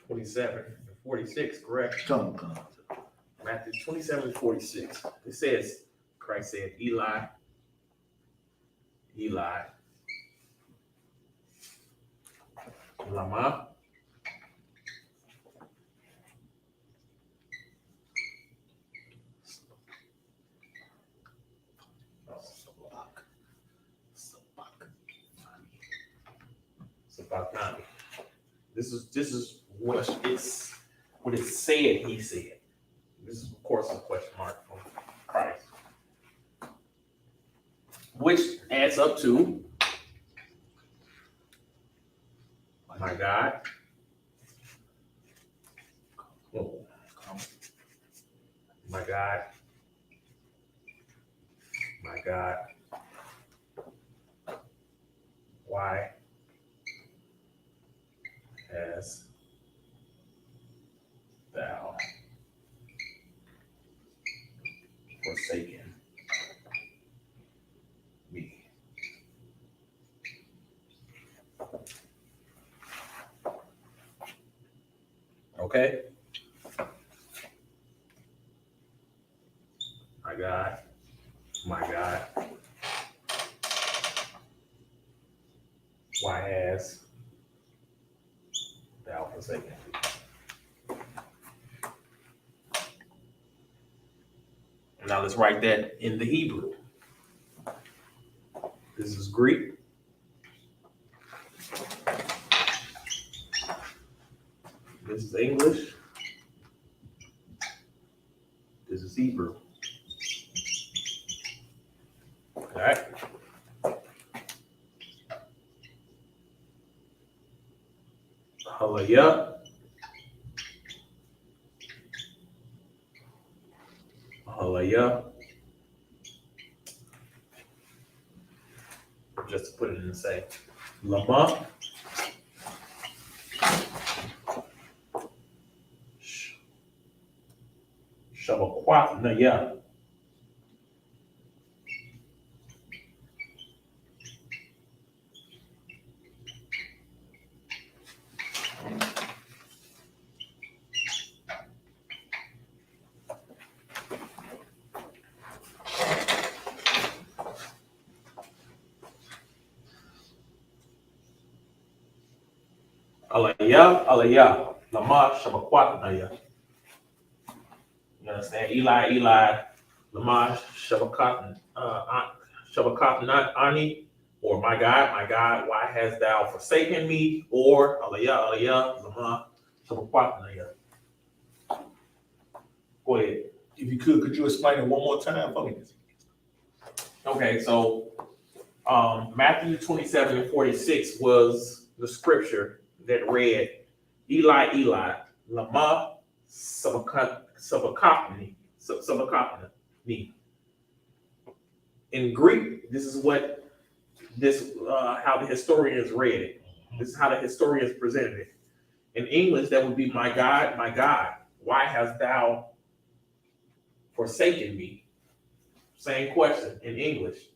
(27) and 46, correct? Come. Matthew 27 and 46. It says, Christ said, Eli, Eli, lama sabachthani. This is what it said he said. This is, of course, a question mark from Christ, which adds up to, my God, my God, my God, why has thou forsaken me? Okay? My God, why has thou forsaken me? Now let's write that in the Hebrew. This is Greek. This is English. This is Hebrew. All right. Hallelujah. Hallelujah. Just to put it in the same. Lama. Shabakwatnaya. Aliyah, Lama Shabakwatnaya. You understand? Eli, Lama Shabakatnani, or my God, why hast thou forsaken me? Or Aliyah, Lama Shabakwatnaya. Go ahead. If you could you explain it one more time for me? Okay, so Matthew 27 and 46 was the scripture that read, Eli, lama sabachthani. In Greek, this is what how the historians read it. This is how the historians presented it. In English, that would be, my God, why hast thou forsaken me? Same question in English.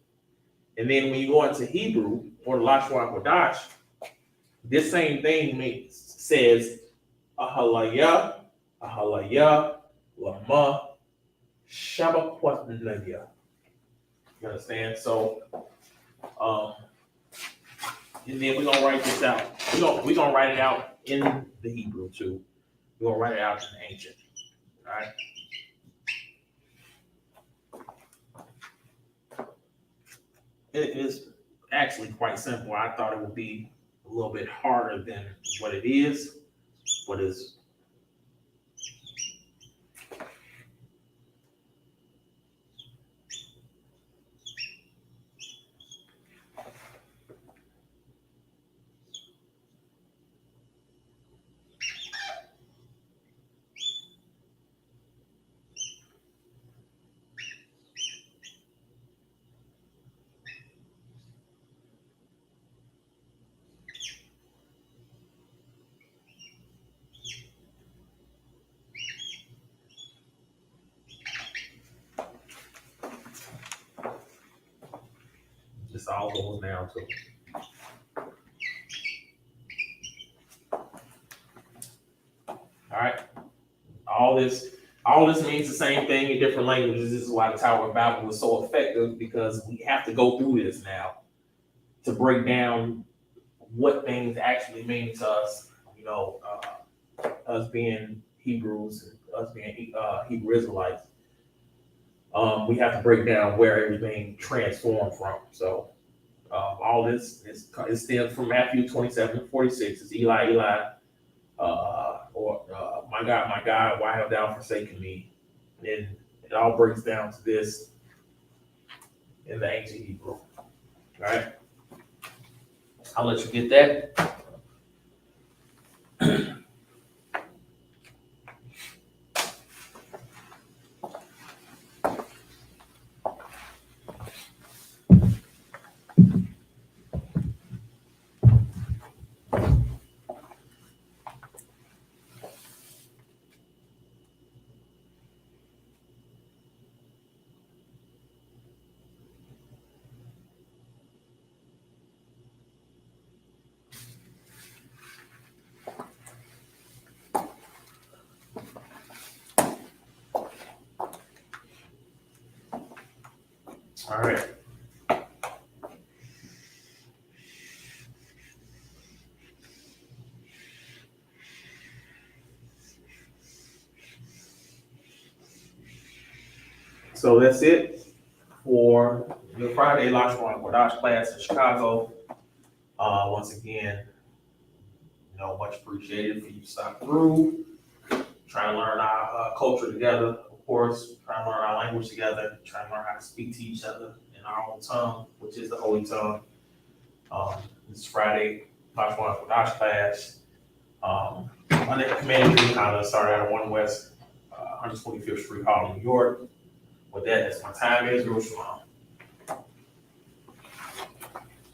And then when you go into Hebrew or Lashawan Qadash, this same thing says Ahalaya, Lama, Shabakwatnaya. You understand? So, and then we're gonna write this out. We're gonna write it out in the Hebrew too. We're gonna write it out in the ancient. All right. It is actually quite simple. I thought it would be a little bit harder than what it is. What is this all goes down to? All right. All this means the same thing in different languages. This is why the Tower of Babel was so effective, because we have to go through this now to break down what things actually mean to us. You know, us being Hebrews, us being Hebrew Israelites. We have to break down where everything transformed from. So all this is stems from Matthew 27:46. It's Eli, Eli. My God, why have thou forsaken me? And it all breaks down to this in the ancient Hebrew. All right, I'll let you get that. All right. So that's it for the Friday Lashawan Qadash class in Chicago. Once again, much appreciated for you to stop through, trying to learn our culture together, of course, trying to learn our language together, trying to learn how to speak to each other in our own tongue, which is the Holy Tongue. This Friday Lashawan Qadash class. My name is Commander Dream Honda, started out at 1 West 125th Street, Harlem, New York. With that, that's my time. Is Jerusalem.